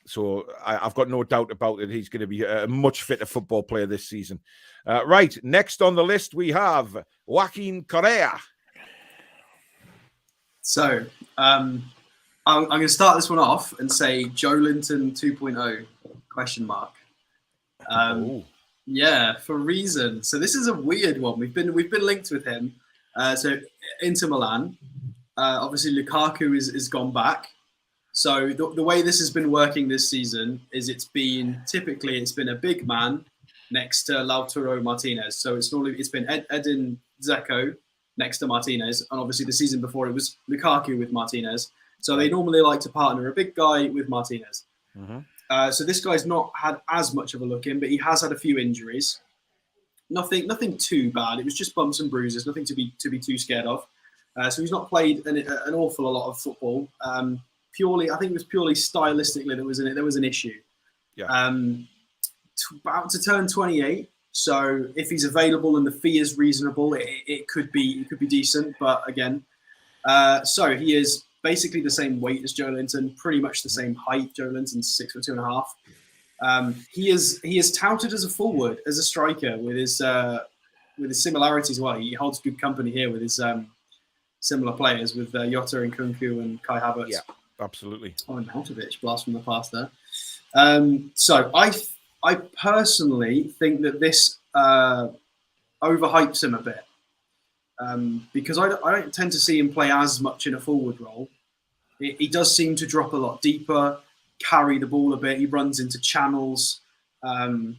So I've got no doubt about it. He's going to be a much fitter football player this season. Right, next on the list, we have Joaquin Correa. So I'm going to start this one off and say Joe Linton 2.0 question mark. Yeah, for reason. So this is a weird one. We've been linked with him. So Inter Milan. Obviously Lukaku is gone back. So the way this has been working this season is it's been a big man next to Lautaro Martinez. So it's been Edin Dzeko next to Martinez, and obviously the season before it was Lukaku with Martinez. So they normally like to partner a big guy with Martinez. So this guy's not had as much of a look in, but he has had a few injuries. Nothing too bad. It was just bumps and bruises. Nothing to be too scared of. So he's not played an awful lot of football. I think it was purely stylistically there was an issue. Yeah. About to turn 28. So if he's available and the fee is reasonable, it could be decent. But again, so he is basically the same weight as Joe Linton, pretty much the same height. Joe Linton's 6'2.5". He is touted as a forward, as a striker, with his similarities as well. He holds good company here with his similar players, with Jota and Kunku and Kai Havertz. Yeah, absolutely. Oh, and Hautovic, blast from the past there. So I personally think that this overhypes him a bit, because I don't tend to see him play as much in a forward role. He does seem to drop a lot deeper, carry the ball a bit. He runs into channels, and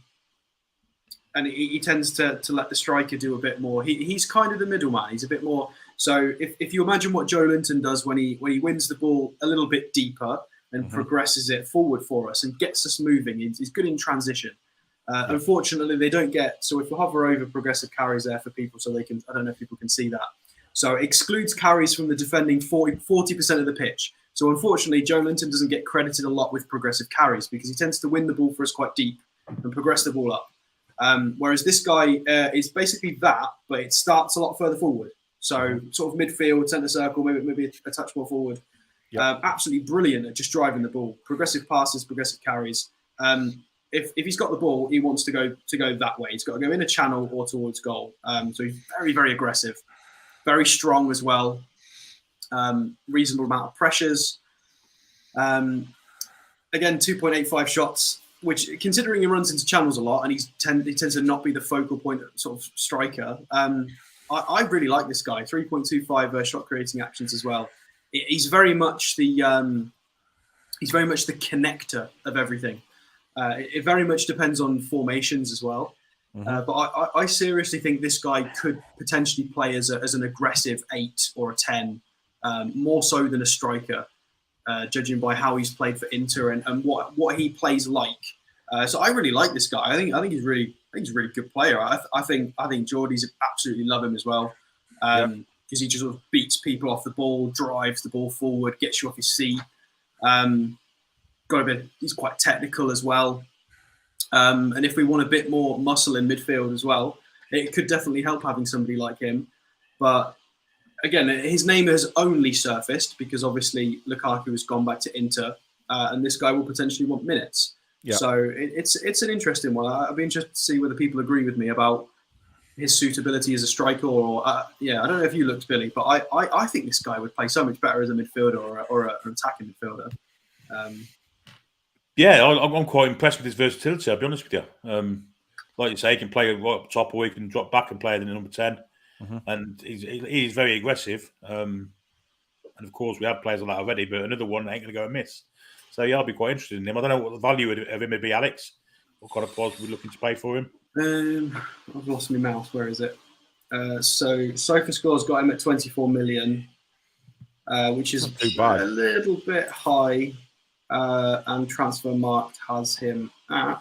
he tends to let the striker do a bit more. He's kind of the middleman. He's a bit more. So if you imagine what Joe Linton does when he wins the ball a little bit deeper and progresses it forward for us and gets us moving, he's good in transition. Unfortunately, they don't get. So if you hover over progressive carries there for people, so they can. I don't know if people can see that. So it excludes carries from the defending 40% of the pitch. So unfortunately, Joe Linton doesn't get credited a lot with progressive carries because he tends to win the ball for us quite deep and progress the ball up. Whereas this guy is basically that, but it starts a lot further forward. So sort of midfield, centre circle, maybe a touch more forward. Yep. Absolutely brilliant at just driving the ball. Progressive passes, progressive carries. If he's got the ball, he wants to go that way. He's got to go in a channel or towards goal. So he's very, very aggressive, very strong as well. Reasonable amount of pressures. Again, 2.85 shots, which, considering he runs into channels a lot and he tends to not be the focal point sort of striker. I really like this guy. 3.25 shot creating actions as well. He's very much the connector of everything. It very much depends on formations as well. But I seriously think this guy could potentially play as an aggressive 8 or a 10, more so than a striker, judging by how he's played for Inter and what he plays like. So I really like this guy. I think he's really a really good player. I think Geordies absolutely love him as well, because he just sort of beats people off the ball, drives the ball forward, gets you off your seat. He's quite technical as well. And if we want a bit more muscle in midfield as well, it could definitely help having somebody like him. But again, his name has only surfaced because obviously Lukaku has gone back to Inter, and this guy will potentially want minutes. Yeah. So it's an interesting one. I'd be interested to see whether people agree with me about his suitability as a striker. Or I don't know if you looked, Billy, but I think this guy would play so much better as a midfielder or an attacking midfielder. I'm quite impressed with his versatility, I'll be honest with you. Like you say, he can play right up top, or he can drop back and play in the number 10. And he's very aggressive. And of course, we have players like that already, but another one ain't going to go amiss. So I'll be quite interested in him. I don't know what the value of him would be, Alex. What kind of price we're looking to pay for him? I've lost my mouse. Where is it? So SofaScore's got him at 24 million, which is a little bit high. And Transfermarkt has him at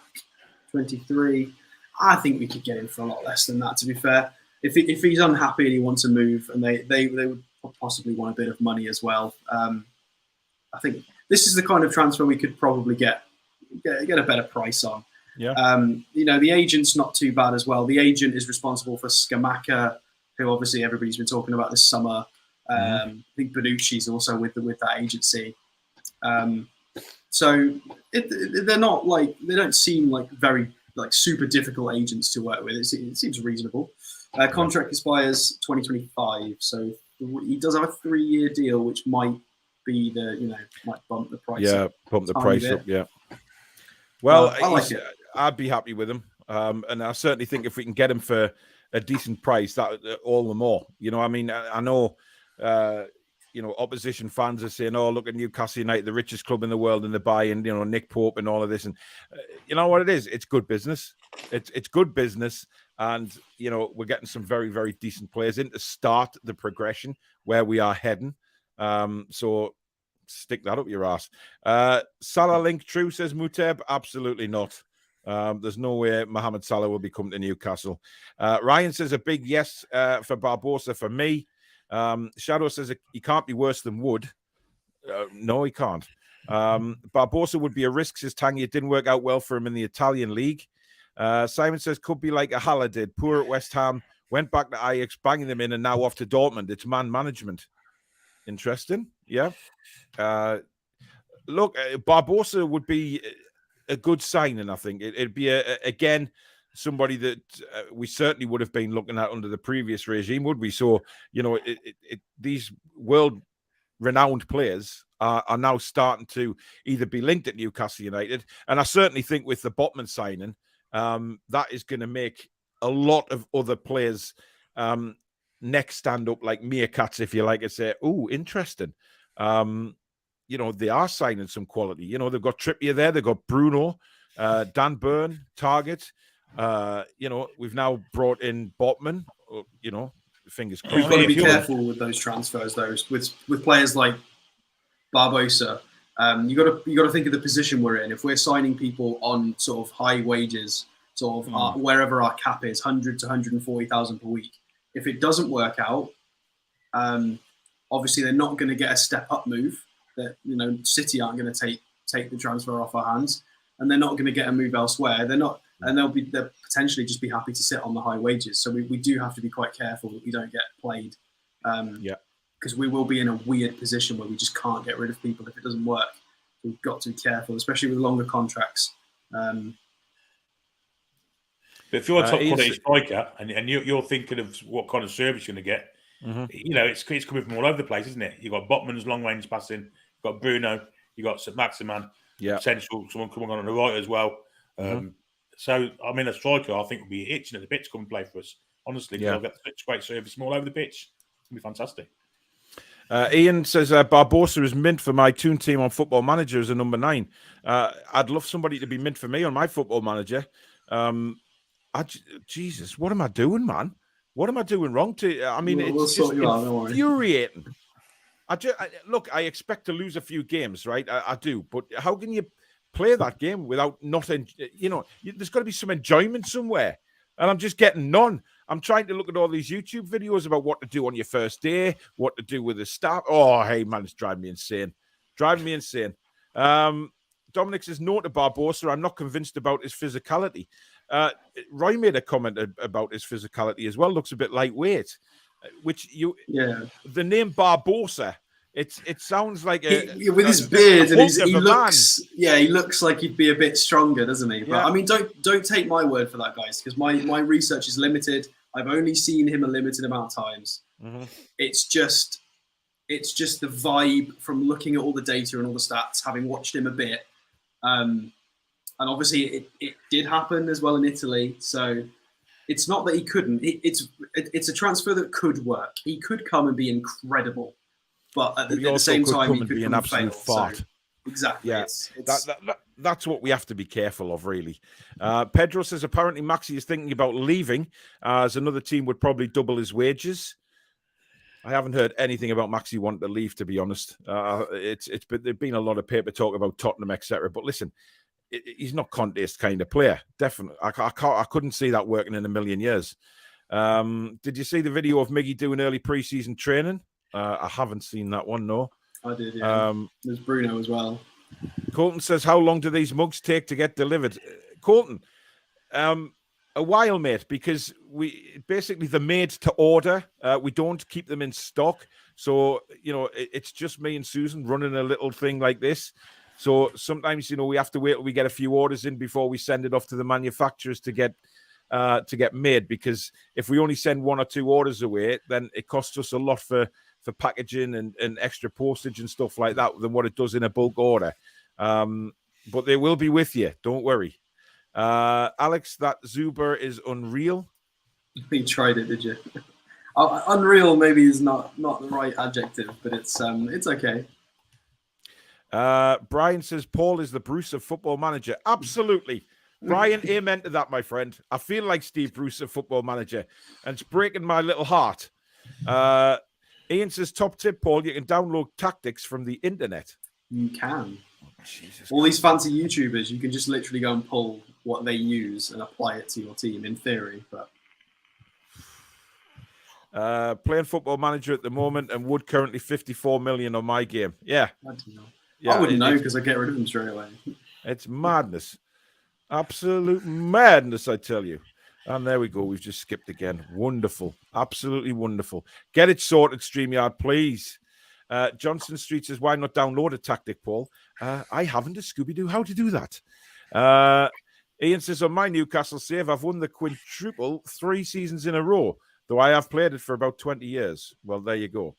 23. I think we could get him for a lot less than that, to be fair. If he's unhappy and he wants to move, and they would possibly want a bit of money as well. I think this is the kind of transfer we could probably get a better price on. Yeah. The agent's not too bad as well. The agent is responsible for Scamacca, who obviously everybody's been talking about this summer. I think Bonucci's also with that agency. So they're not they don't seem like very super difficult agents to work with. It seems reasonable. Contract expires 2025, so he does have a 3-year deal, which might be might bump the price. Yeah, bump the price up. Yeah. Well, I like it. I'd be happy with him, and I certainly think if we can get him for a decent price, that all the more. I mean, I know opposition fans are saying, "Oh, look at Newcastle United, the richest club in the world, and they're buying, Nick Pope and all of this." And you know what it is? It's good business. It's good business, and we're getting some very, very decent players in to start the progression where we are heading. So stick that up your ass. Salah link true, says Muteb. Absolutely not. There's no way Mohamed Salah will be coming to Newcastle. Ryan says a big yes for Barbosa for me. Shadow says he can't be worse than Wood. No, he can't. Barbosa would be a risk, says Tangy. It didn't work out well for him in the Italian league. Simon says could be like Ahala did. Poor at West Ham, went back to Ajax, banging them in, and now off to Dortmund. It's man management. Interesting. Yeah. Look, Barbosa would be a good signing, I think. It'd be, again, somebody that we certainly would have been looking at under the previous regime, would we? So, these world-renowned players are now starting to either be linked at Newcastle United, and I certainly think with the Botman signing, that is going to make a lot of other players' neck stand up like meerkats, if you like, and say, "Oh, interesting." They are signing some quality. They've got Trippier there, they've got Bruno, Dan Burn, Target. We've now brought in Botman. Fingers crossed. We've got to be careful with those transfers, though. With players like Barbosa, you got to think of the position we're in. If we're signing people on sort of high wages, sort of wherever our cap is, 100 to 140,000 per week. If it doesn't work out, obviously they're not going to get a step up move. That City aren't going to take the transfer off our hands, and they're not going to get a move elsewhere. They're not, and they'll potentially just be happy to sit on the high wages. So we do have to be quite careful that we don't get played. Because we will be in a weird position where we just can't get rid of people if it doesn't work. We've got to be careful, especially with longer contracts. But if you're a top quality striker and you're thinking of what kind of service you're going to get, it's coming from all over the place, isn't it? You've got Botman's long range passing, you've got Bruno, you've got Maximan, potential someone coming on the right as well. So, I mean, a striker, I think, will be itching at the pitch to come and play for us, honestly, because I'll get such great service from all over the pitch. It'll be fantastic. Ian says Barbosa is mint for my Toon team on Football Manager as a number 9. I'd love somebody to be mint for me on my Football Manager. Jesus, what am I doing, man? What am I doing wrong? It's just infuriating. I expect to lose a few games, right? I do, but how can you play that game without there's got to be some enjoyment somewhere, and I'm just getting none. I'm trying to look at all these YouTube videos about what to do on your first day, what to do with the staff. Oh, hey, man, it's driving me insane. Dominic says, no to Barbosa. I'm not convinced about his physicality. Roy made a comment about his physicality as well. Looks a bit lightweight, the name Barbosa, it sounds like with his beard and he looks like he'd be a bit stronger, doesn't he? But I mean, don't take my word for that, guys, because my research is limited. I've only seen him a limited amount of times. It's just the vibe from looking at all the data and all the stats, having watched him a bit. And obviously, it did happen as well in Italy. So it's not that he couldn't. It's a transfer that could work. He could come and be incredible, but at the same time, he could be an absolute fart. So, exactly. Yeah, that's what we have to be careful of, really. Pedro says apparently Maxi is thinking about leaving, as another team would probably double his wages. I haven't heard anything about Maxi wanting to leave, to be honest. There's been a lot of paper talk about Tottenham, etc. But listen, he's not Conte's kind of player. Definitely, I couldn't see that working in a million years. Did you see the video of Miggy doing early preseason training? I haven't seen that one. No, I did. Yeah. There's Bruno as well. Colton says, "How long do these mugs take to get delivered?" Colton, a while, mate, because they're made to order. We don't keep them in stock, so it's just me and Susan running a little thing like this. So sometimes we have to wait till we get a few orders in before we send it off to the manufacturers to get made. Because if we only send 1 or 2 orders away, then it costs us a lot for packaging and extra postage and stuff like that than what it does in a bulk order. But they will be with you. Don't worry. Alex, that Zuber is unreal. You tried it, did you? Unreal maybe is not the right adjective, but it's okay. Brian says Paul is the Bruce of Football Manager. Absolutely. Brian, amen to that, my friend. I feel like Steve Bruce of Football Manager, and it's breaking my little heart. Ian says, top tip, Paul, you can download tactics from the internet. You can. Oh, Jesus All these fancy YouTubers, you can just literally go and pull what they use and apply it to your team in theory. But playing Football Manager at the moment and would currently 54 million on my game. Yeah. I don't know. Yeah, I wouldn't know because I get rid of them straight away. It's madness. Absolute madness, I tell you. And there we go. We've just skipped again. Wonderful. Absolutely wonderful. Get it sorted, StreamYard, please. Johnson Street says, why not download a tactic, Paul? I haven't a Scooby-Doo. How to do that? Ian says, on my Newcastle save, I've won the quintuple 3 seasons in a row, though I have played it for about 20 years. Well, there you go.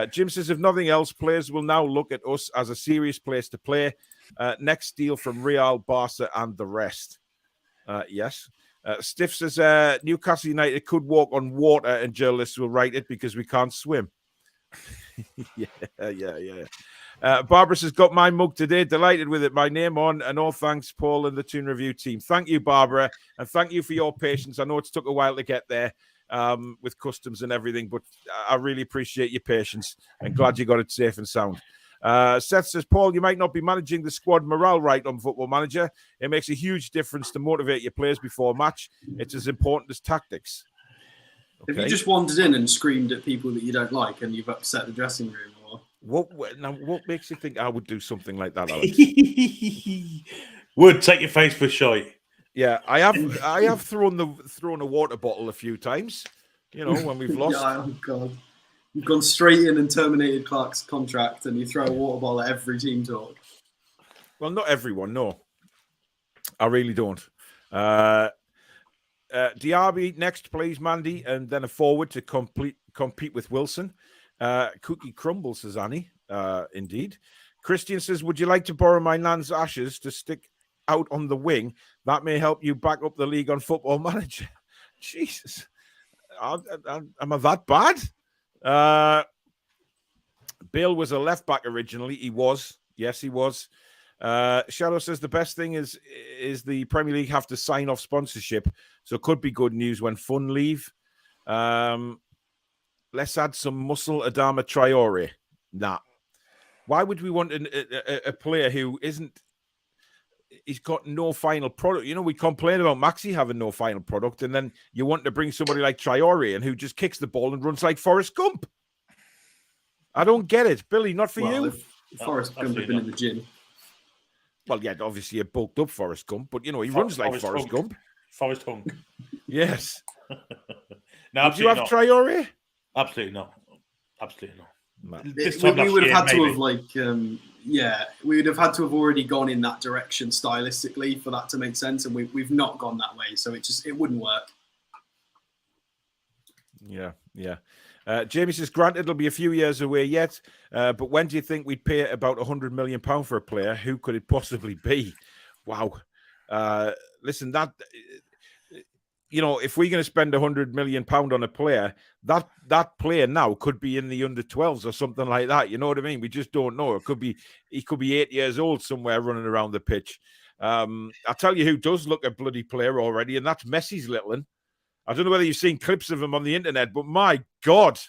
Jim says, if nothing else, players will now look at us as a serious place to play. Next deal from Real, Barca, and the rest. Yes. Stiff says, Newcastle United could walk on water and journalists will write it because we can't swim. Yeah. Barbara says, got my mug today. Delighted with it. My name on, and all thanks, Paul and the Toon Review team. Thank you, Barbara, and thank you for your patience. I know it's took a while to get there with customs and everything, but I really appreciate your patience and glad you got it safe and sound. Seth says, Paul, you might not be managing the squad morale right on Football Manager. It makes a huge difference to motivate your players before a match. It's as important as tactics. Okay. If you just wandered in and screamed at people that you don't like and you've upset the dressing room, or what makes you think I would do something like that, Alex? Would take your face for shite. Yeah, I have thrown a water bottle a few times. You know, when we've lost. Yeah, oh God. You've gone straight in and terminated Clark's contract and you throw a water bottle at every team talk. Well, not everyone, no. I really don't. Diaby next, please, Mandy, and then a forward to compete with Wilson. Cookie Crumble, says Annie. Indeed. Christian says, would you like to borrow my nan's ashes to stick out on the wing? That may help you back up the league on Football Manager. Jesus. Am I that bad? Bill was a left back originally. He was. Yes, he was. Shadow says the best thing is the Premier League have to sign off sponsorship, so it could be good news when Fun leave. Let's add some muscle. Adama Traore. Nah. Why would we want a player who isn't? He's got no final product. You know, we complain about Maxi having no final product, and then you want to bring somebody like Traore in who just kicks the ball and runs like Forrest Gump. I don't get it, Billy. Not for you. If Forrest Gump had been in the gym. Well, yeah, obviously a bulked up Forrest Gump, but you know he runs like Forrest Gump. Forrest Gump. Yes. No, would you have Traore? Absolutely not. Absolutely not. We would have had to have we would have had to have already gone in that direction stylistically for that to make sense, and we've not gone that way, so it wouldn't work. Yeah. Jamie says, granted, it'll be a few years away yet, but when do you think we'd pay about £100 million for a player? Who could it possibly be? Wow. Listen, that... You know, if we're going to spend £100 million on a player, that player now could be in the under 12s or something like that. You know what I mean? We just don't know. He could be 8 years old somewhere running around the pitch. I'll tell you who does look a bloody player already, and that's Messi's little one. I don't know whether you've seen clips of him on the internet, but my God,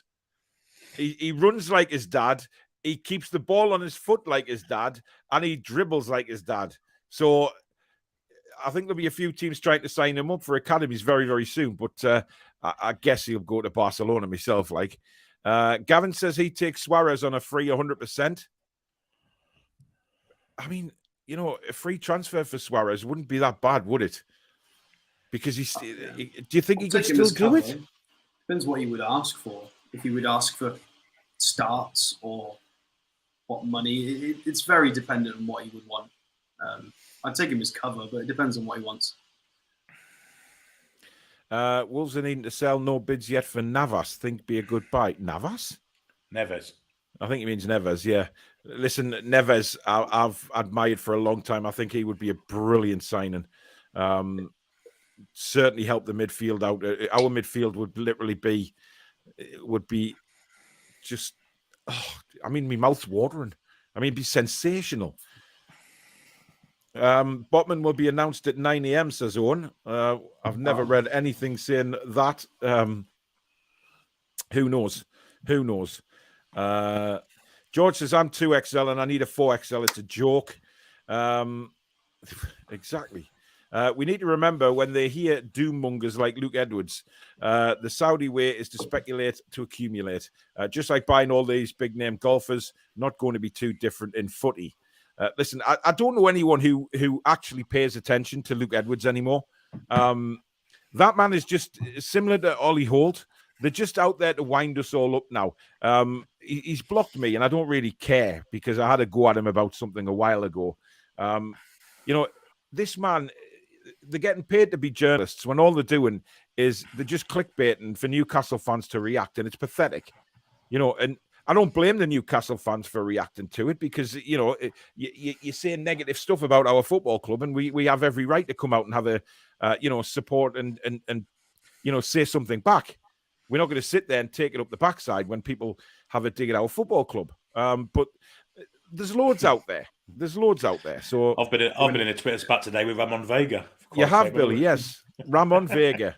he runs like his dad. He keeps the ball on his foot like his dad, and he dribbles like his dad. So I think there'll be a few teams trying to sign him up for academies very, very soon. But I guess he'll go to Barcelona myself. Like Gavin says, he takes Suarez on a free 100%. I mean, you know, a free transfer for Suarez wouldn't be that bad, would it? Because do you think he could still do it? Depends what he would ask for. If he would ask for starts or what money, it's very dependent on what he would want. I'd take him as cover, but it depends on what he wants. Wolves are needing to sell. No bids yet for Navas. Think be a good buy. Navas? Neves. I think he means Neves, yeah. Listen, Neves, I've admired for a long time. I think he would be a brilliant signing. Certainly help the midfield out. Our midfield would literally be would be just, I mean, my mouth's watering. I mean, it'd be sensational. Botman will be announced at 9 a.m., says Owen. I've never read anything saying that. Who knows? Who knows? George says, I'm 2XL and I need a 4XL. It's a joke. Exactly. We need to remember when they hear doom mongers like Luke Edwards, the Saudi way is to speculate to accumulate. Just like buying all these big name golfers, not going to be too different in footy. Listen, I don't know anyone who actually pays attention to Luke Edwards anymore. That man is just similar to Ollie Holt. They're just out there to wind us all up now. He's blocked me, and I don't really care because I had a go at him about something a while ago. This man, they're getting paid to be journalists when all they're doing is they're just clickbaiting for Newcastle fans to react, and it's pathetic. And I don't blame the Newcastle fans for reacting to it because, you're saying negative stuff about our football club, and we have every right to come out and have a, support and say something back. We're not going to sit there and take it up the backside when people have a dig at our football club. But there's loads out there. So I've been in a Twitter spat today with Ramon Vega. You have, Billy, yes. Ramon Vega.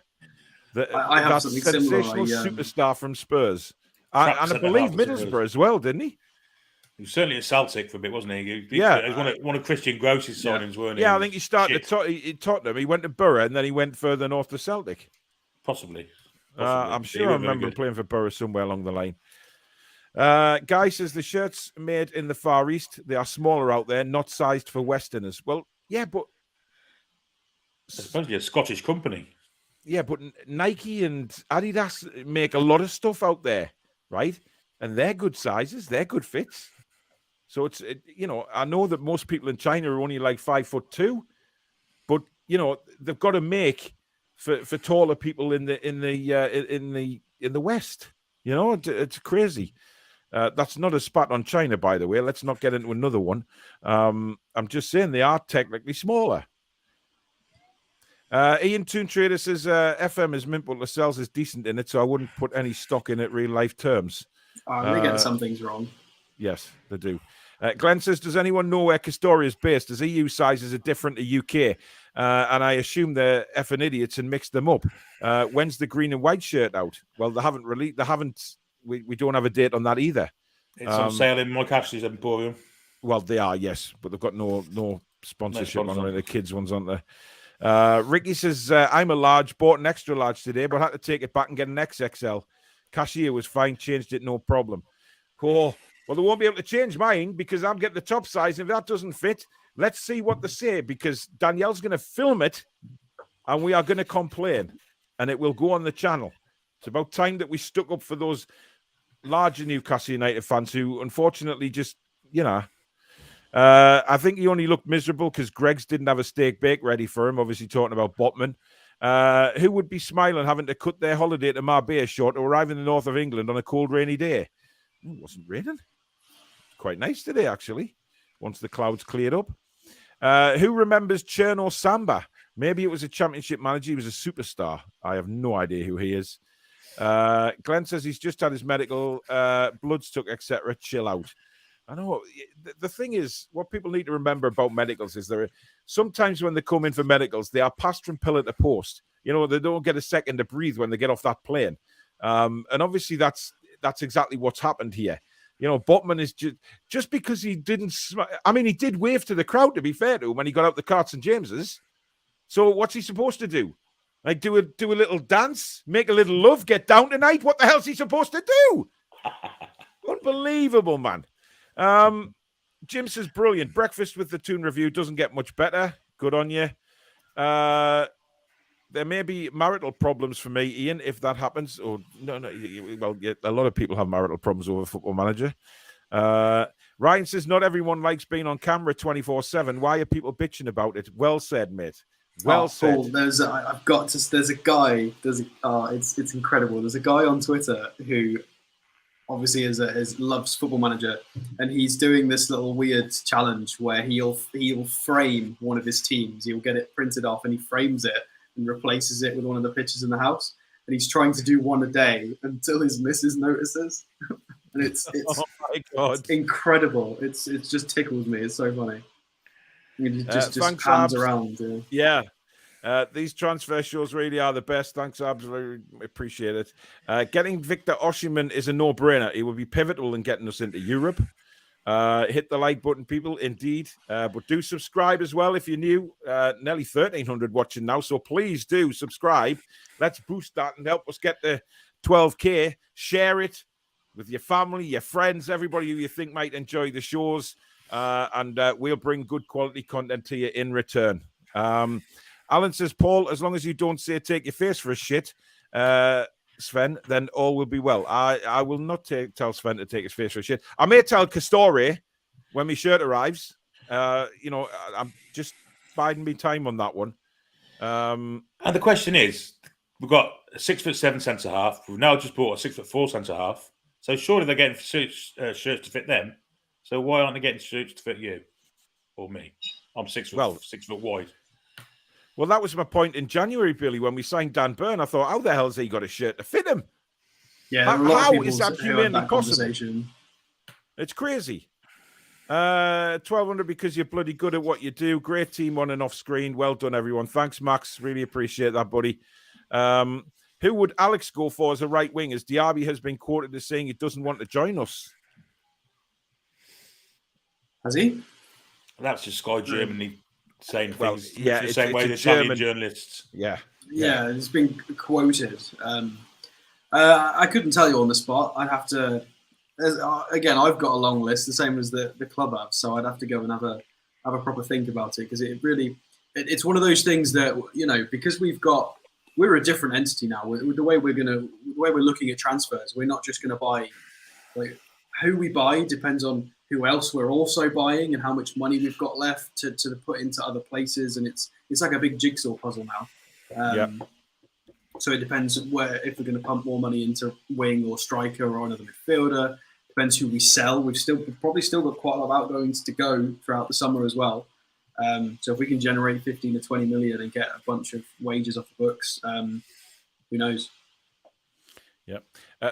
I have something sensational similar. Superstar from Spurs. And I believe Middlesbrough as well, didn't he? He was certainly at Celtic for a bit, wasn't he? He was one of Christian Gross's signings, weren't he? Yeah, I think he started at Tottenham. He went to Borough, and then he went further north to Celtic. Possibly. I'm sure I remember him playing for Borough somewhere along the line. Guy says the shirts made in the Far East, they are smaller out there, not sized for Westerners. Well, yeah, but it's supposedly a Scottish company. Yeah, but Nike and Adidas make a lot of stuff out there, right? And they're good sizes, they're good fits. So I know that most people in China are only like 5'2", but they've got to make for taller people in the West. It's crazy. That's not a spat on China, by the way. Let's not get into another one. I'm just saying they are technically smaller. Ian Toon Trader says FM is mint, but Lascelles is decent in it, so I wouldn't put any stock in it real life terms. They get some things wrong. Yes, they do. Glenn says, does anyone know where Castoria is based? As EU sizes are different to UK, and I assume they're effing idiots and mixed them up. When's the green and white shirt out? Well, they haven't released. They haven't. We don't have a date on that either. It's on sale in Mike Ashley's Emporium. Well, they are, yes, but they've got no sponsorship on the kids ones, aren't they? Ricky says, I'm a large, bought an extra large today, but had to take it back and get an XXL. Cashier was fine, changed it, no problem. Oh, well, they won't be able to change mine because I'm getting the top size. If that doesn't fit, let's see what they say because Danielle's going to film it and we are going to complain and it will go on the channel. It's about time that we stuck up for those larger Newcastle United fans who unfortunately just, I think he only looked miserable because Greggs didn't have a steak bake ready for him, obviously talking about Botman. Who would be smiling having to cut their holiday to Marbella short to arrive in the north of England on a cold, rainy day? It wasn't raining. It's quite nice today, actually, once the clouds cleared up. Who remembers Cherno Samba? Maybe it was a championship manager. He was a superstar. I have no idea who he is. Glenn says he's just had his medical, bloods took, etc. Chill out. I know. The thing is, what people need to remember about medicals is sometimes when they come in for medicals, they are passed from pillar to post. They don't get a second to breathe when they get off that plane. And obviously that's exactly what's happened here. Botman is just because he didn't. He did wave to the crowd, to be fair to him, when he got out the Carts and James's. So what's he supposed to do? Like do a little dance, make a little love, get down tonight? What the hell's he supposed to do? Unbelievable, man. Jim says, brilliant. Breakfast with the Toon review doesn't get much better. Good on you. There may be marital problems for me, Ian, if that happens. Or no. Well, yeah, a lot of people have marital problems over Football Manager. Ryan says, not everyone likes being on camera 24/7. Why are people bitching about it? Well said, mate. Well said. Paul, there's a guy. It's incredible. There's a guy on Twitter who obviously loves Football Manager, and he's doing this little weird challenge where he'll frame one of his teams. He'll get it printed off and he frames it and replaces it with one of the pictures in the house. and he's trying to do one a day until his missus notices. And it's Oh my God. it's incredible. It just tickles me. It's so funny. It just Thanks, pans Abs. around. Yeah. These transfer shows really are the best. Thanks, Abs. Really appreciate it. Getting Victor Osimhen is a no-brainer. He will be pivotal in getting us into Europe. Hit the like button, people, indeed. But do subscribe as well if you're new. Nearly 1,300 watching now, so please do subscribe. Let's boost that and help us get to 12K. Share it with your family, your friends, everybody who you think might enjoy the shows, and we'll bring good quality content to you in return. Alan says, Paul, as long as you don't say take your face for a shit, Sven, then all will be well. I will not tell Sven to take his face for a shit. I may tell Castore when my shirt arrives. I'm just biding me time on that one. And the question is, we've got a 6'7" centre half. We've now just bought a 6'4" centre half. So surely they're getting shirts to fit them. So why aren't they getting shirts to fit you or me? I'm 6 foot wide. Well, that was my point in January, Billy, when we signed Dan Burn. I thought, how the hell has he got a shirt to fit him? Yeah, how is that humanly possible? It's crazy. 1,200 because you're bloody good at what you do. Great team on and off screen. Well done, everyone. Thanks, Max. Really appreciate that, buddy. Who would Alex go for as a right wing? As Diaby has been quoted as saying he doesn't want to join us. Has he? That's just Sky Germany saying things. Well, yeah, the same way the German Italian journalists. Yeah, it's been quoted. I couldn't tell you on the spot. I'd have to. Again, I've got a long list, the same as the club have, so I'd have to go and have a proper think about it, because it's one of those things that, because we're a different entity now. The way we're looking at transfers, we're not just going to buy. Like, who we buy depends on who else we're also buying and how much money we've got left to put into other places, and it's like a big jigsaw puzzle now. So it depends if we're going to pump more money into wing or striker or another midfielder. Depends who we sell. We've probably still got quite a lot of outgoings to go throughout the summer as well. So if we can generate 15 to 20 million and get a bunch of wages off the books, who knows? Yep.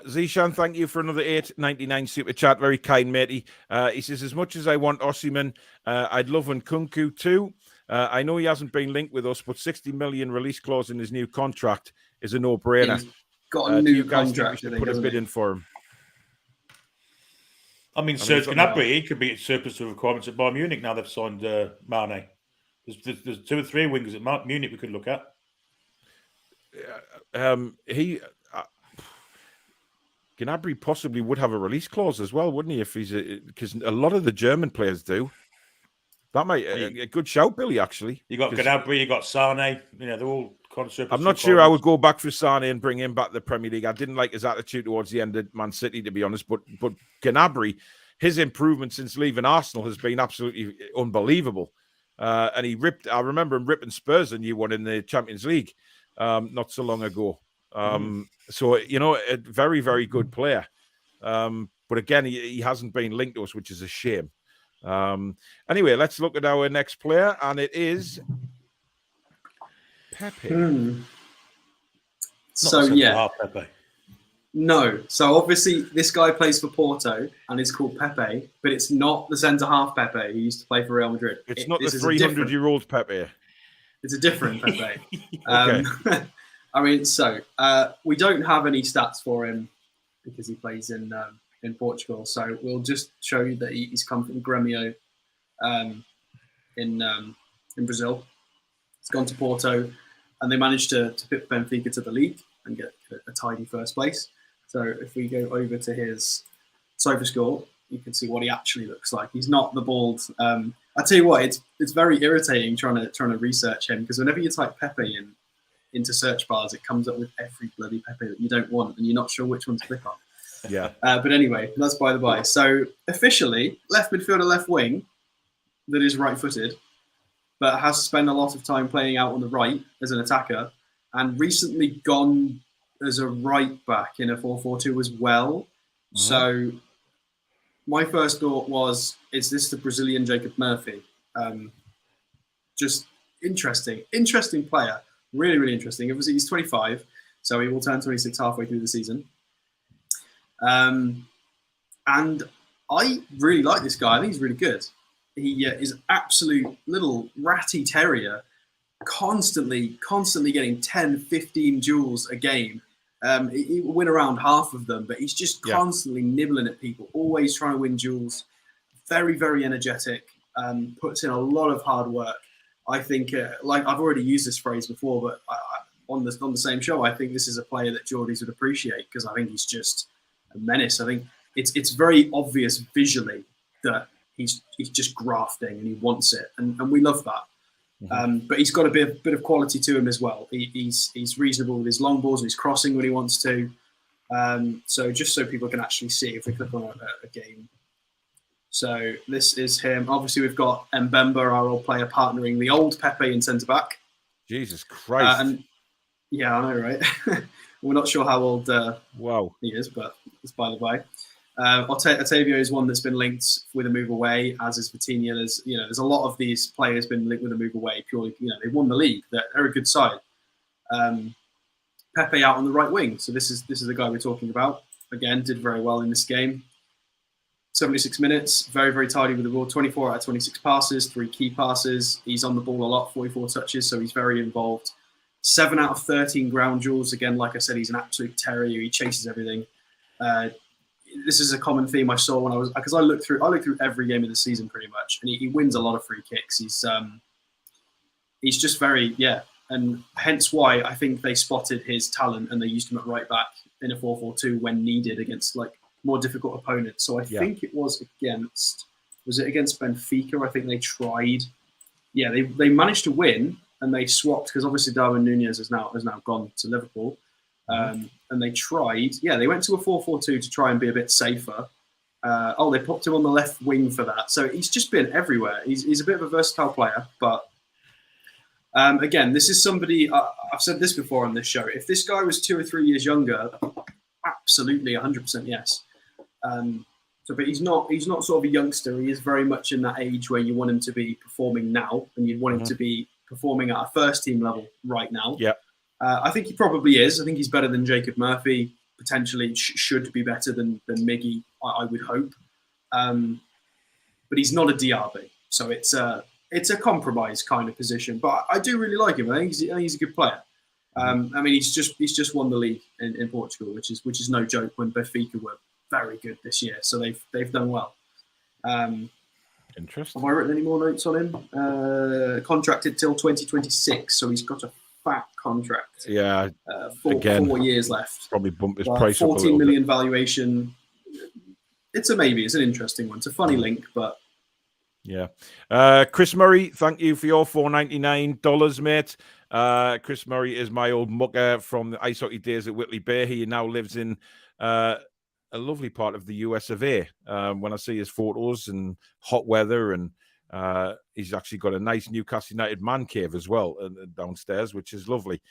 Zishan, thank you for another $8.99 super chat. Very kind, matey. He says, as much as I want Osimhen, I'd love Nkunku too. I know he hasn't been linked with us, but 60 million release clause in his new contract is a no-brainer. He's got a new contract. I think, put a bid in for him. Serge Gnabry, he could be at surplus to requirements at Bayern Munich now they've signed Mane. There's 2 or 3 wingers at Munich we could look at. Gnabry possibly would have a release clause as well, wouldn't he? If he's because a lot of the German players do. That might a good shout, Billy. Actually, you got Gnabry, you got Sane. They're all kind of surplus. I'm not sure I would go back for Sane and bring him back to the Premier League. I didn't like his attitude towards the end of Man City, to be honest. But Gnabry, his improvement since leaving Arsenal has been absolutely unbelievable. And he ripped. I remember him ripping Spurs a new one in the Champions League not so long ago. So a very, very good player. But again, he hasn't been linked to us, which is a shame. Anyway, let's look at our next player, and it is Pepe. Pepe. No. So obviously this guy plays for Porto and is called Pepe, but it's not the centre half Pepe who used to play for Real Madrid. It's not the 300-year-old Pepe. It's a different Pepe. Okay. We don't have any stats for him because he plays in Portugal. So we'll just show you that he's come from Grêmio in Brazil. He's gone to Porto, and they managed to pip Benfica to the league and get a tidy first place. So if we go over to his SofaScore, you can see what he actually looks like. He's not the bald. I tell you what, it's very irritating trying to research him, because whenever you type Pepe into search bars, it comes up with every bloody Pepe that you don't want, and you're not sure which one to click on. Yeah. But anyway, that's by the by. So officially, left midfielder, left wing, that is right-footed, but has spent a lot of time playing out on the right as an attacker, and recently gone as a right back in a 4-4-2 as well. Mm-hmm. So my first thought was, is this the Brazilian Jacob Murphy? Just interesting player. Really, really interesting. Obviously, he's 25. So he will turn 26 halfway through the season. And I really like this guy. I think he's really good. He is absolute little ratty terrier, constantly getting 10, 15 duels a game. He will win around half of them, but he's just constantly nibbling at people, always trying to win duels. Very, very energetic, puts in a lot of hard work. I think, like I've already used this phrase before, but on the same show, I think this is a player that Geordies would appreciate because I think he's just a menace. I think it's very obvious visually that he's just grafting and he wants it, and we love that. Mm-hmm. But he's got a bit of quality to him as well. He's reasonable with his long balls and he's crossing when he wants to. So just so people can actually see, if we click on a game. So this is him. Obviously, we've got Mbemba, our old player, partnering the old Pepe in centre-back. Jesus Christ. And yeah, I know, right? We're not sure how old he is, but it's by the way. Otavio is one that's been linked with a move away, as is Vitinha. There's a lot of these players been linked with a move away purely. They won the league. They're a good side. Pepe out on the right wing. So this is the guy we're talking about. Again, did very well in this game. 76 minutes, very, very tidy with the ball. 24 out of 26 passes, 3 key passes. He's on the ball a lot, 44 touches, so he's very involved. 7 out of 13 ground duels. Again, like I said, he's an absolute terrier. He chases everything. This is a common theme I saw when because I looked through every game of the season pretty much, and he wins a lot of free kicks. He's just very, and hence why I think they spotted his talent and they used him at right back in a 4-4-2 when needed against more difficult opponents. So I think it was against Benfica? I think they tried. Yeah, they managed to win and they swapped because obviously Darwin Núñez has now gone to Liverpool. And they tried. Yeah, they went to a 4-4-2 to try and be a bit safer. They popped him on the left wing for that. So he's just been everywhere. He's a bit of a versatile player, but again, this is somebody. I've said this before on this show. If this guy was 2 or 3 years younger, absolutely 100% yes. But he's not sort of a youngster. He is very much in that age where you want him to be performing now, and you'd want him to be performing at a first team level right now. Yeah. I think he probably is. I think he's better than Jacob Murphy. Potentially should be better than Miggy, I would hope. But he's not a Diaby, so it's a compromise kind of position. But I do really like him. I think he's a good player. He's just won the league in Portugal, which is no joke. When Benfica were very good this year, so they've done well. Interesting. Have I written any more notes on him? Contracted till 2026, so he's got a fat contract. Yeah. 4 years left. Probably bump his price up a 14 little million bit. Valuation. It's a maybe. It's an interesting one. It's a funny link, but yeah. Chris Murray, thank you for your $4.99, mate. Chris Murray is my old mucker from the ice hockey days at Whitley Bay. He now lives in a lovely part of the US of A. When I see his photos and hot weather, and he's actually got a nice Newcastle United man cave as well downstairs, which is lovely.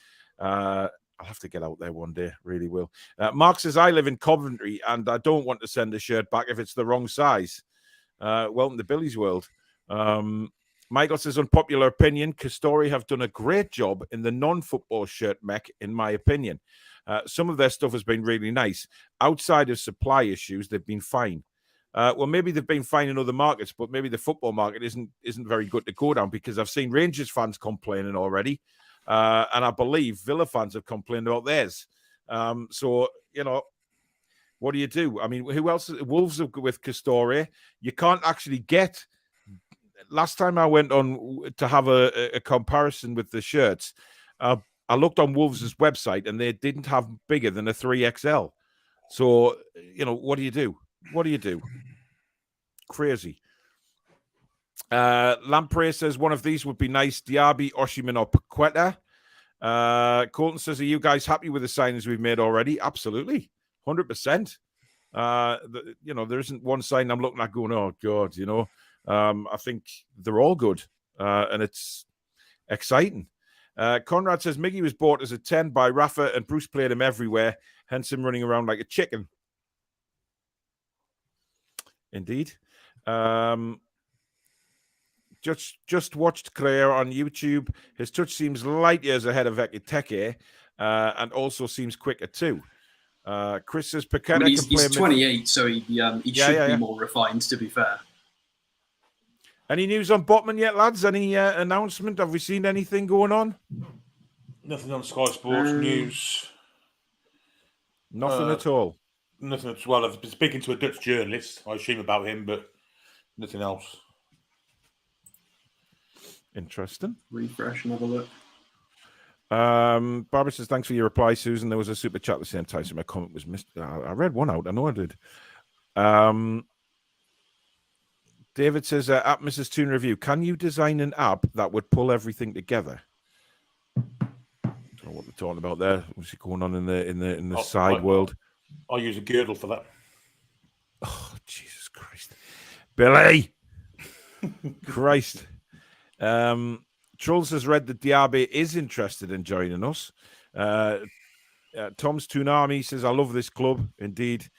I'll have to get out there one day, really will. Mark says, I live in Coventry and I don't want to send a shirt back if it's the wrong size. Welcome to Billy's world. Michael says, unpopular opinion, Castori have done a great job in the non-football shirt mech, in my opinion. Some of their stuff has been really nice. Outside of supply issues, they've been fine. Well, maybe they've been fine in other markets, but maybe the football market isn't very good to go down, because I've seen Rangers fans complaining already, and I believe Villa fans have complained about theirs. So, what do you do? I mean, who else? Wolves with Castori. You can't actually get. Last time I went on to have a comparison with the shirts, I looked on Wolves' website and they didn't have bigger than a 3XL. So, what do you do? What do you do? Crazy. Lamprey says one of these would be nice. Diaby, Oshiman, or Paqueta. Colton says, are you guys happy with the signings we've made already? Absolutely. 100%. There isn't one sign I'm looking at going, oh, God, I think they're all good, and it's exciting. Conrad says Miggy was bought as a 10 by Rafa, and Bruce played him everywhere, hence him running around like a chicken. Indeed. Just watched Correa on YouTube. His touch seems light years ahead of Ekitike. and also seems quicker too. Chris says I Paqueta mean, can play he's 28, so he should be more refined, to be fair. Any news on Botman yet, lads? Any announcement? Have we seen anything going on? Nothing on Sky Sports News. Nothing at all. Nothing at well. I've been speaking to a Dutch journalist, I assume, about him, but nothing else. Interesting. Refresh and have a look. Barbara says, thanks for your reply, Susan. There was a super chat at the same time, so my comment was missed. I read one out. I know I did. David says, at Mrs. Toon Review, can you design an app that would pull everything together? Don't know what they're talking about there. What's going on in the side world? I'll use a girdle for that. Oh, Jesus Christ. Billy! Christ. Trolls has read that Diaby is interested in joining us. Tom's Toonami says, I love this club. Indeed.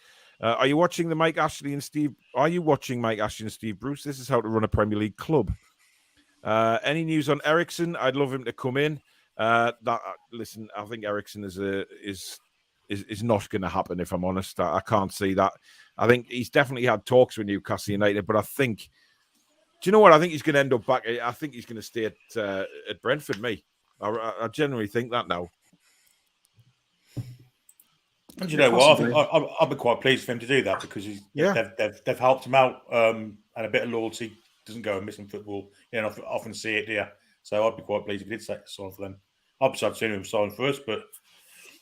Are you watching the Mike Ashley and Steve? Are you watching Mike Ashley and Steve Bruce? This is how to run a Premier League club. Any news on Ericsson? I'd love him to come in. Listen, I think Ericsson is not going to happen, if I'm honest. I can't see that. I think he's definitely had talks with Newcastle United, but I think, do you know what? I think he's going to end up back. I think he's going to stay at Brentford, I genuinely think that now. And you know what? I think I'll be quite pleased for him to do that because they've helped him out, and a bit of loyalty doesn't go amiss in football. You know, I often see it here. So I'd be quite pleased if he did sign for them. I'd seen him sign first, but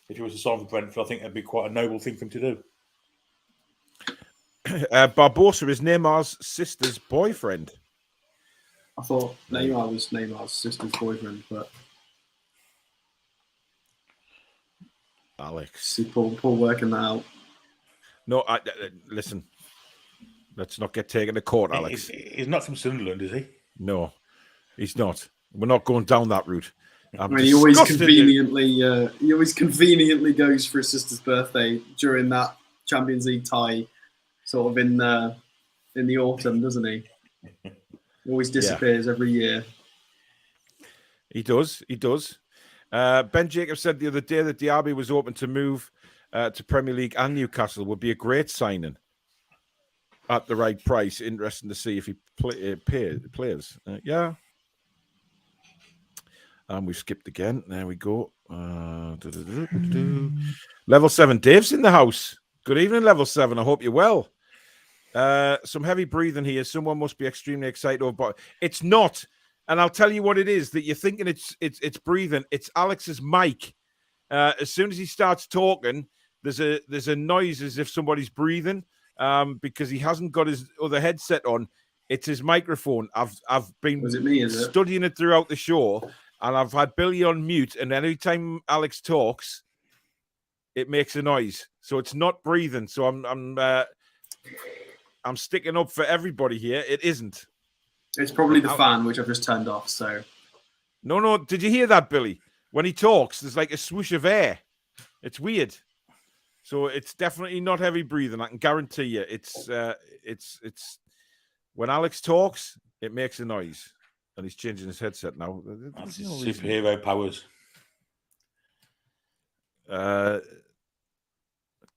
if he was to sign for Brentford, I think that'd be quite a noble thing for him to do. Barbosa is Neymar's sister's boyfriend. I thought Neymar was Neymar's sister's boyfriend, but Alex, see Paul working that out. No, listen. Let's not get taken to court, Alex. He's not from Sunderland, is he? No, he's not. We're not going down that route. I mean, he always conveniently goes for his sister's birthday during that Champions League tie, sort of in the autumn, doesn't he? Always disappears every year. He does. Ben Jacobs said the other day that Diaby was open to move to Premier League and Newcastle. Would be a great signing at the right price. Interesting to see if he plays. Yeah. And we've skipped again. There we go. Level 7. Dave's in the house. Good evening, Level 7. I hope you're well. Some heavy breathing here. Someone must be extremely excited over, but it's not. And I'll tell you what it is that you're thinking it's breathing. It's Alex's mic. As soon as he starts talking, there's a noise as if somebody's breathing. Because he hasn't got his other headset on. It's his microphone. I've been studying it throughout the show, and I've had Billy on mute. And every time Alex talks, it makes a noise. So it's not breathing. So I'm sticking up for everybody here. It isn't. It's probably the fan, which I've just turned off. So no. Did you hear that, Billy? When he talks, there's like a swoosh of air. It's weird. So it's definitely not heavy breathing. I can guarantee you. It's when Alex talks, it makes a noise, and he's changing his headset now. That's superhero powers.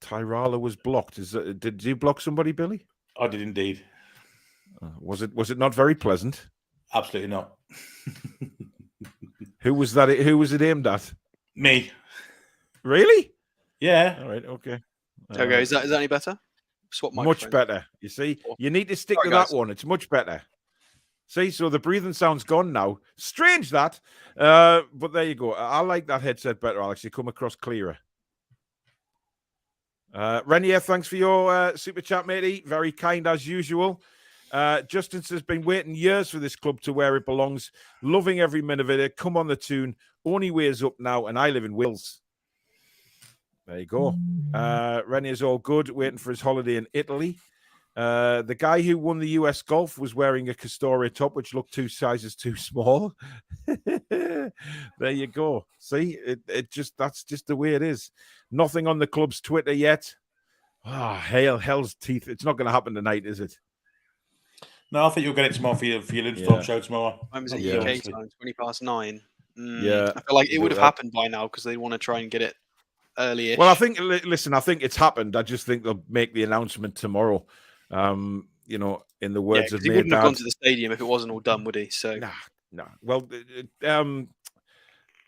Tyrala was blocked. Did you block somebody, Billy? I did indeed. Was it not very pleasant? Absolutely not. Who was that? Who was it aimed at? Me. Really? Yeah. All right. Okay. Okay. Is that any better? Swap much better. You see, you need to stick to that one. It's much better. See, so the breathing sound's gone now. Strange that, but there you go. I like that headset better, Alex. You come across clearer. Renier, thanks for your super chat, matey. Very kind as usual. Justin has been waiting years for this club to where it belongs. Loving every minute of it. Come on the Toon. Only ways up now, and I live in Wales. There you go. Renier's all good, waiting for his holiday in Italy. The guy who won the US golf was wearing a Castoria top, which looked 2 sizes too small. There you go. See, that's just the way it is. Nothing on the club's Twitter yet. Hell's teeth. It's not going to happen tonight, is it? No, I think you'll get it tomorrow for your lunchtime show tomorrow. When was it? UK time, 9:20. Yeah, I feel like it would have happened by now because they want to try and get it early-ish. Well, I think. Listen, I think it's happened. I just think they'll make the announcement tomorrow. You know, in the words of he Mate wouldn't have Dad. gone to the stadium if it wasn't all done, would he? So Nah. Well,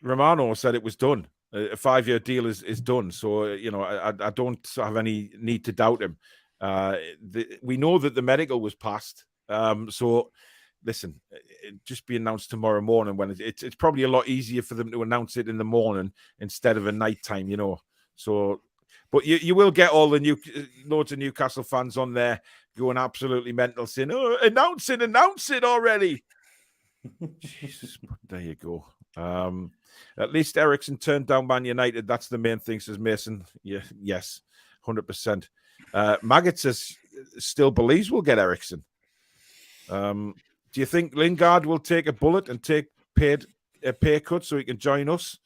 Romano said it was done. A 5-year deal is done. So you know, I don't have any need to doubt him. We know that the medical was passed. So listen, it just be announced tomorrow morning when it's probably a lot easier for them to announce it in the morning instead of a nighttime, you know. So, but you will get all the loads of Newcastle fans on there going absolutely mental, saying, "Oh, announce it already." Jesus, but there you go. At least Ericsson turned down Man United. That's the main thing, says Mason. Yeah, yes, 100%. Maggot says still believes we'll get Ericsson. Do you think Lingard will take a bullet and take a pay cut so he can join us?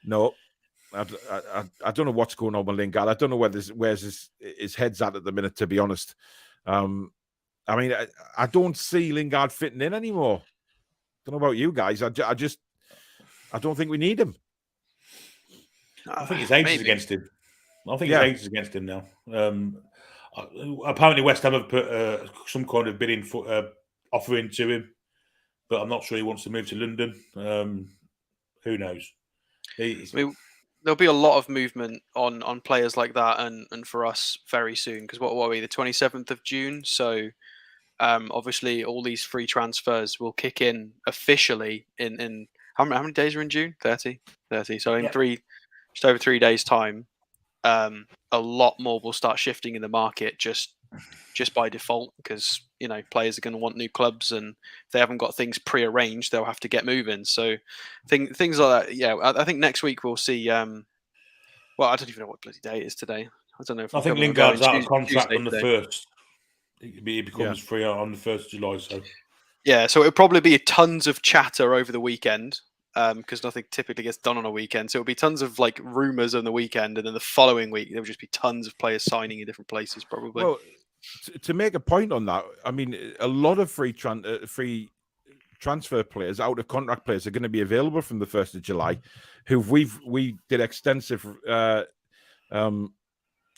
No. I don't know what's going on with Lingard. I don't know where's his head's at the minute, to be honest. I mean, I don't see Lingard fitting in anymore. Don't know about you guys. I don't think we need him. I think his age is against him. I think his age is against him now. Apparently, West Ham have put some kind of bidding for offering to him, but I'm not sure he wants to move to London. Who knows? There'll be a lot of movement on players like that, and for us very soon. Because what are we? The 27th of June. So obviously, all these free transfers will kick in officially in how many days are in June? 30. So in just over 3 days' time, a lot more will start shifting in the market just by default, because you know players are going to want new clubs, and if they haven't got things pre-arranged, they'll have to get moving. So things like that. Yeah, I think next week we'll see. Well, I don't even know what bloody day it is today. I don't know if I think Lingard's out of contract on the 1st. He becomes free on the 1st of July. So yeah, so it'll probably be tons of chatter over the weekend. Because nothing typically gets done on a weekend, so it'll be tons of like rumors on the weekend, and then the following week there'll just be tons of players signing in different places, probably. Well, to make a point on that, I mean, a lot of free transfer players, out of contract players, are going to be available from the 1st of July, who we did extensive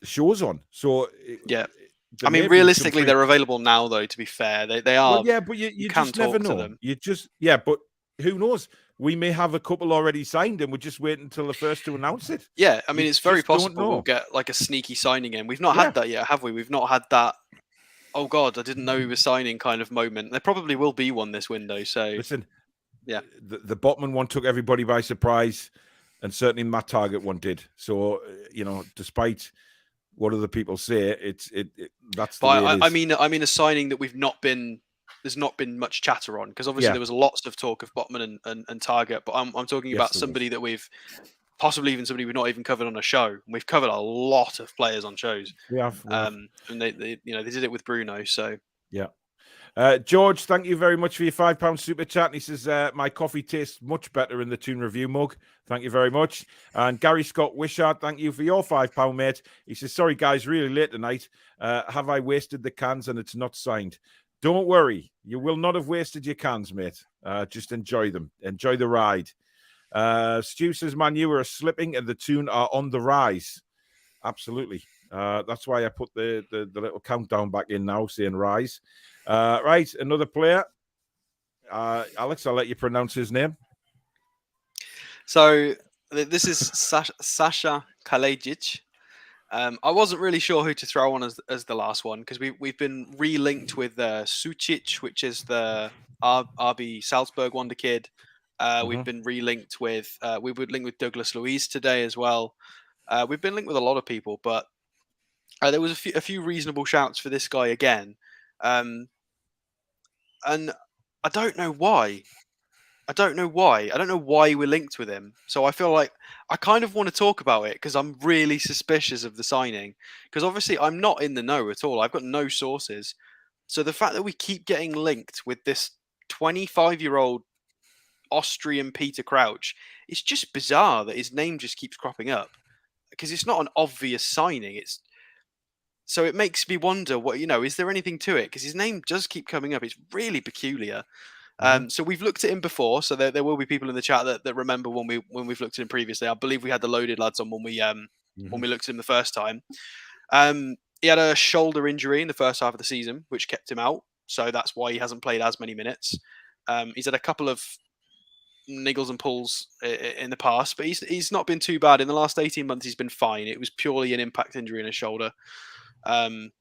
shows on. So yeah. I mean, realistically, they're available now, though. To be fair, they are. Well, yeah, but you just never know. You just but who knows? We may have a couple already signed, and we're just waiting until the 1st to announce it. Yeah, I mean, it's very possible we'll get like a sneaky signing in. We've not had that yet, have we? We've not had that. Oh God, I didn't know he was signing kind of moment. There probably will be one this window. So listen, yeah, the Botman one took everybody by surprise, and certainly Matt Target one did. So you know, despite what other people say, that's the way it is. I mean, a signing that there's not been much chatter on, because obviously there was lots of talk of Botman and Target, but I'm talking about somebody that we've possibly even somebody we've not even covered on a show. We've covered a lot of players on shows. We have. And they did it with Bruno. So yeah. George, thank you very much for your £5 super chat. And he says, my coffee tastes much better in the Toon Review mug. Thank you very much. And Gary Scott Wishart, thank you for your £5, mate. He says, sorry, guys, really late tonight. Have I wasted the cans and it's not signed? Don't worry. You will not have wasted your cans, mate. Just enjoy them. Enjoy the ride. Stu says, man, you are slipping and the Toon are on the rise. Absolutely. That's why I put the little countdown back in now, saying rise. Right, another player. Alex, I'll let you pronounce his name. So this is Sasha Kalajdzic. I wasn't really sure who to throw on as the last one, because we've been relinked with Sucic, which is the RB Salzburg wonder kid. We've been relinked with we would link with Douglas Luiz today as well. We've been linked with a lot of people, but there was a few reasonable shouts for this guy again, and I don't know why. I don't know why we're linked with him. So I feel like I kind of want to talk about it, because I'm really suspicious of the signing. Because obviously I'm not in the know at all. I've got no sources. So the fact that we keep getting linked with this 25-year-old Austrian Peter Crouch, it's just bizarre that his name just keeps cropping up, because it's not an obvious signing. So it makes me wonder, is there anything to it? Because his name does keep coming up. It's really peculiar. So we've looked at him before, so there will be people in the chat that remember when we've looked at him previously. I believe we had the loaded lads on when we looked at him the first time. He had a shoulder injury in the first half of the season, which kept him out. So that's why he hasn't played as many minutes. He's had a couple of niggles and pulls in the past, but he's not been too bad. In the last 18 months, he's been fine. It was purely an impact injury in his shoulder. And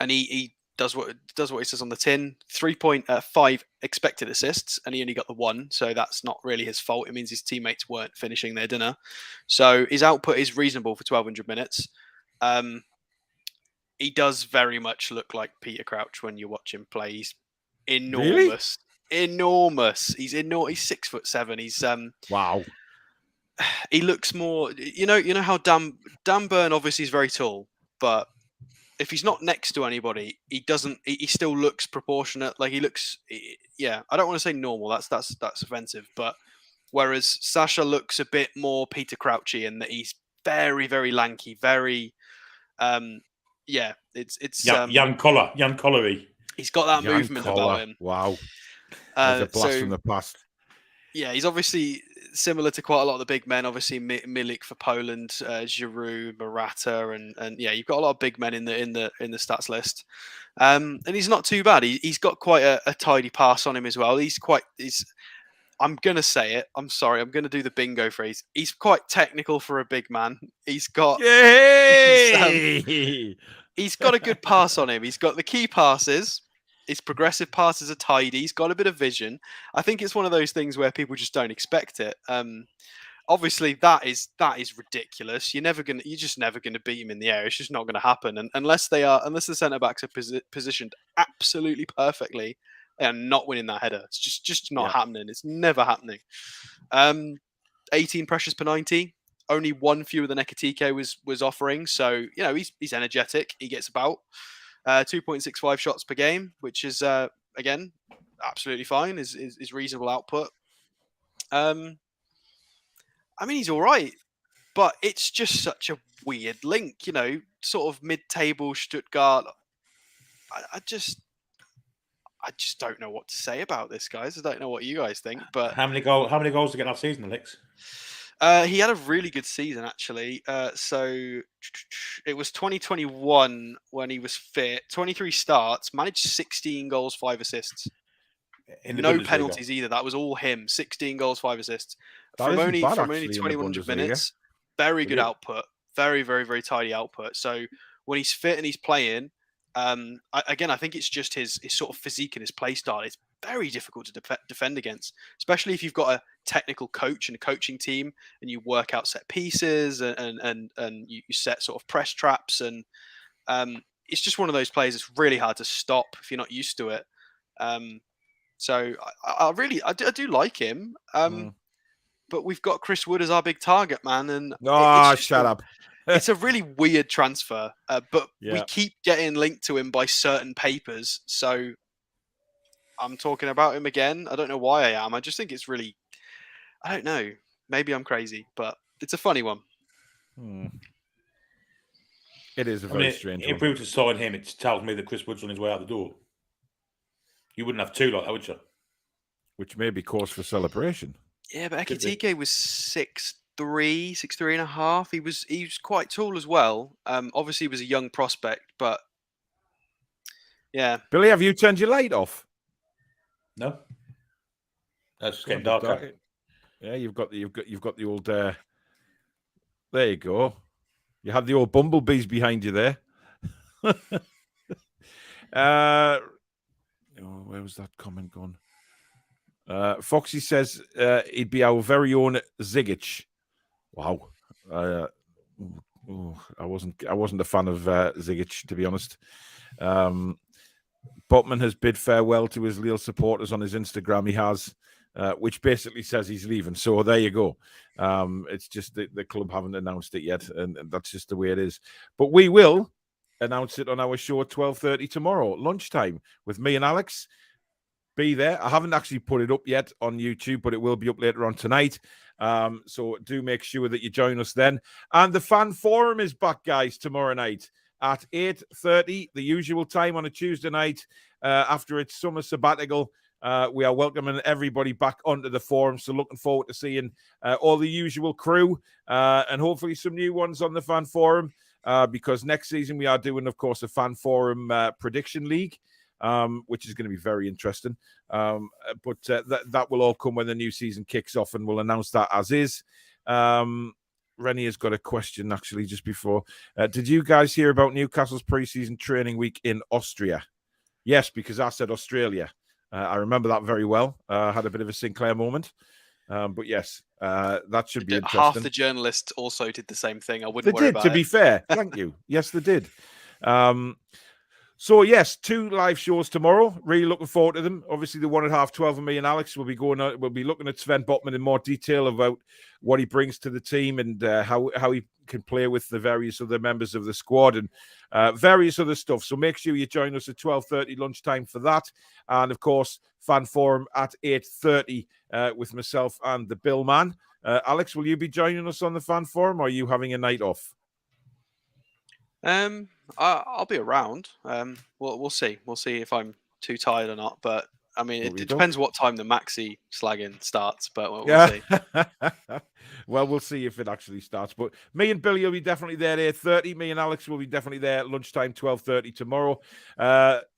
he does what he says on the tin. 3.5 expected assists, and he only got the 1. So that's not really his fault. It means his teammates weren't finishing their dinner. So his output is reasonable for 1,200 minutes. He does very much look like Peter Crouch when you watch him play. He's enormous. Really? Enormous. He's 6'7". He's wow. He looks more. You know how Dan Burn obviously is very tall, but if he's not next to anybody, he doesn't. He still looks proportionate. Like he looks. Yeah, I don't want to say normal. That's offensive. But whereas Sasha looks a bit more Peter Crouchy in that he's very, very lanky, very. Yeah, it's young collar-y. He's got that movement about him. Wow, there's a blast from the past. Yeah, he's obviously similar to quite a lot of the big men. Obviously, Milik for Poland, Giroud, Morata, and yeah, you've got a lot of big men in the stats list. And he's not too bad. He's got quite a tidy pass on him as well. I'm gonna say it. I'm sorry. I'm gonna do the bingo phrase. He's quite technical for a big man. He's got. He's got a good pass on him. He's got the key passes. His progressive passes are tidy. He's got a bit of vision. I think it's one of those things where people just don't expect it. Obviously, that is ridiculous. You're just never gonna beat him in the air. It's just not gonna happen. And unless the centre backs are positioned absolutely perfectly, they are not winning that header. It's just not happening. It's never happening. 18 pressures per 90. Only 1 fewer than Ekitike was offering. So he's energetic. He gets about. 2.65 shots per game, which is again absolutely fine. Is reasonable output. I mean, he's all right, but it's just such a weird link. Sort of mid-table Stuttgart. I just don't know what to say about this, guys. I don't know what you guys think. But how many goals did he get last season, Alex? He had a really good season, actually. So it was 2021 when he was fit. 23 starts, managed 16 goals, 5 assists. No penalties either. That was all him. 16 goals, 5 assists. From only 2,100 minutes. Very good output. Very, very, very tidy output. So when he's fit and he's playing, I think it's just his sort of physique and his play style. It's very difficult to defend against, especially if you've got a technical coach and a coaching team and you work out set pieces and you set sort of press traps. And it's just one of those players that's really hard to stop if you're not used to it. So I do like him. But we've got Chris Wood as our big target man. And shut up. It's a really weird transfer, but we keep getting linked to him by certain papers. So I'm talking about him again. I don't know why I am. I just think it's really, I don't know. Maybe I'm crazy, but it's a funny one. It is a very strange one. If we were to sign him, it tells me that Chris Wood's on his way out the door. You wouldn't have 2 like that, would you? Which may be cause for celebration. Yeah, but Ekitike was 6'3" and a half. He was quite tall as well. Obviously, he was a young prospect, but yeah. Billy, have you turned your light off? No, that's just getting darker. Yeah, you've got the old. There you go. You had the old bumblebees behind you there. Where was that comment gone? Foxy says he'd be our very own Zigic. Wow. I wasn't a fan of Zigic, to be honest. Botman has bid farewell to his Lille supporters on his Instagram. He has, which basically says he's leaving. So there you go. It's just the club haven't announced it yet, and that's just the way it is. But we will announce it on our show at 12:30 tomorrow, lunchtime, with me and Alex. Be there. I haven't actually put it up yet on YouTube, but it will be up later on tonight. So do make sure that you join us then. And the fan forum is back, guys, tomorrow night at 8:30, the usual time on a Tuesday night after its summer sabbatical. We are welcoming everybody back onto the forum. So looking forward to seeing all the usual crew and hopefully some new ones on the fan forum because next season we are doing, of course, a fan forum prediction league. Which is going to be very interesting. But that will all come when the new season kicks off, and we'll announce that as is. Rennie has got a question, actually, just before. Did you guys hear about Newcastle's pre-season training week in Austria? Yes, because I said Australia. I remember that very well. I had a bit of a Sinclair moment. But yes, that should be interesting. Half the journalists also did the same thing. I wouldn't worry They did, about to it. be fair. Thank you. Yes, they did. So yes, 2 live shows tomorrow. Really looking forward to them. Obviously, the one at 12:30 of me and Alex will be going. We'll be looking at Sven Botman in more detail about what he brings to the team and how he can play with the various other members of the squad and various other stuff. So make sure you join us at 12:30 lunchtime for that. And of course, fan forum at 8:30 with myself and the Bill Man. Alex, will you be joining us on the fan forum, or are you having a night off? I'll be around. We'll see. We'll see if I'm too tired or not. But I mean, it depends what time the Maxi slagging starts. But we'll see. Well, we'll see if it actually starts. But me and Billy will be definitely there at 8:30. Me and Alex will be definitely there at lunchtime, 12:30 tomorrow.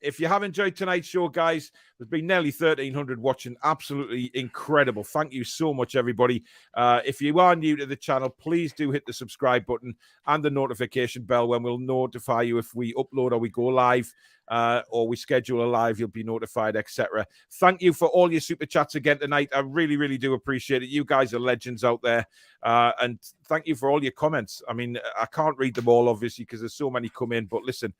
If you have enjoyed tonight's show, guys, there's been nearly 1,300 watching. Absolutely incredible. Thank you so much, everybody. If you are new to the channel, please do hit the subscribe button and the notification bell when we'll notify you if we upload or we go live. Or we schedule a live, you'll be notified, etc. Thank you for all your super chats again tonight. I really, really do appreciate it. You guys are legends out there. And thank you for all your comments. I mean, I can't read them all, obviously, because there's so many come in. But listen,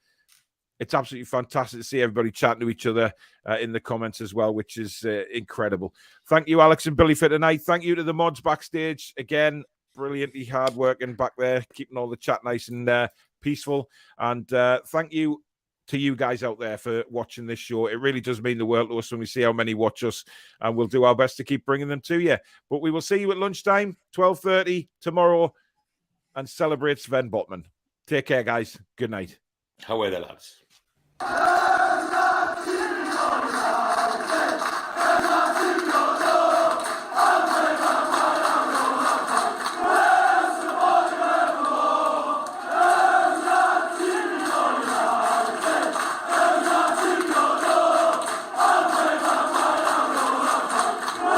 it's absolutely fantastic to see everybody chatting to each other in the comments as well, which is incredible. Thank you, Alex and Billy, for tonight. Thank you to the mods backstage. Again, brilliantly hard working back there, keeping all the chat nice and peaceful. And thank you to you guys out there for watching this show. It really does mean the world to us when we see how many watch us, and we'll do our best to keep bringing them to you. But we will see you at lunchtime, 12:30 tomorrow, and celebrate Sven Botman. Take care, guys. Good night. How are they, lads?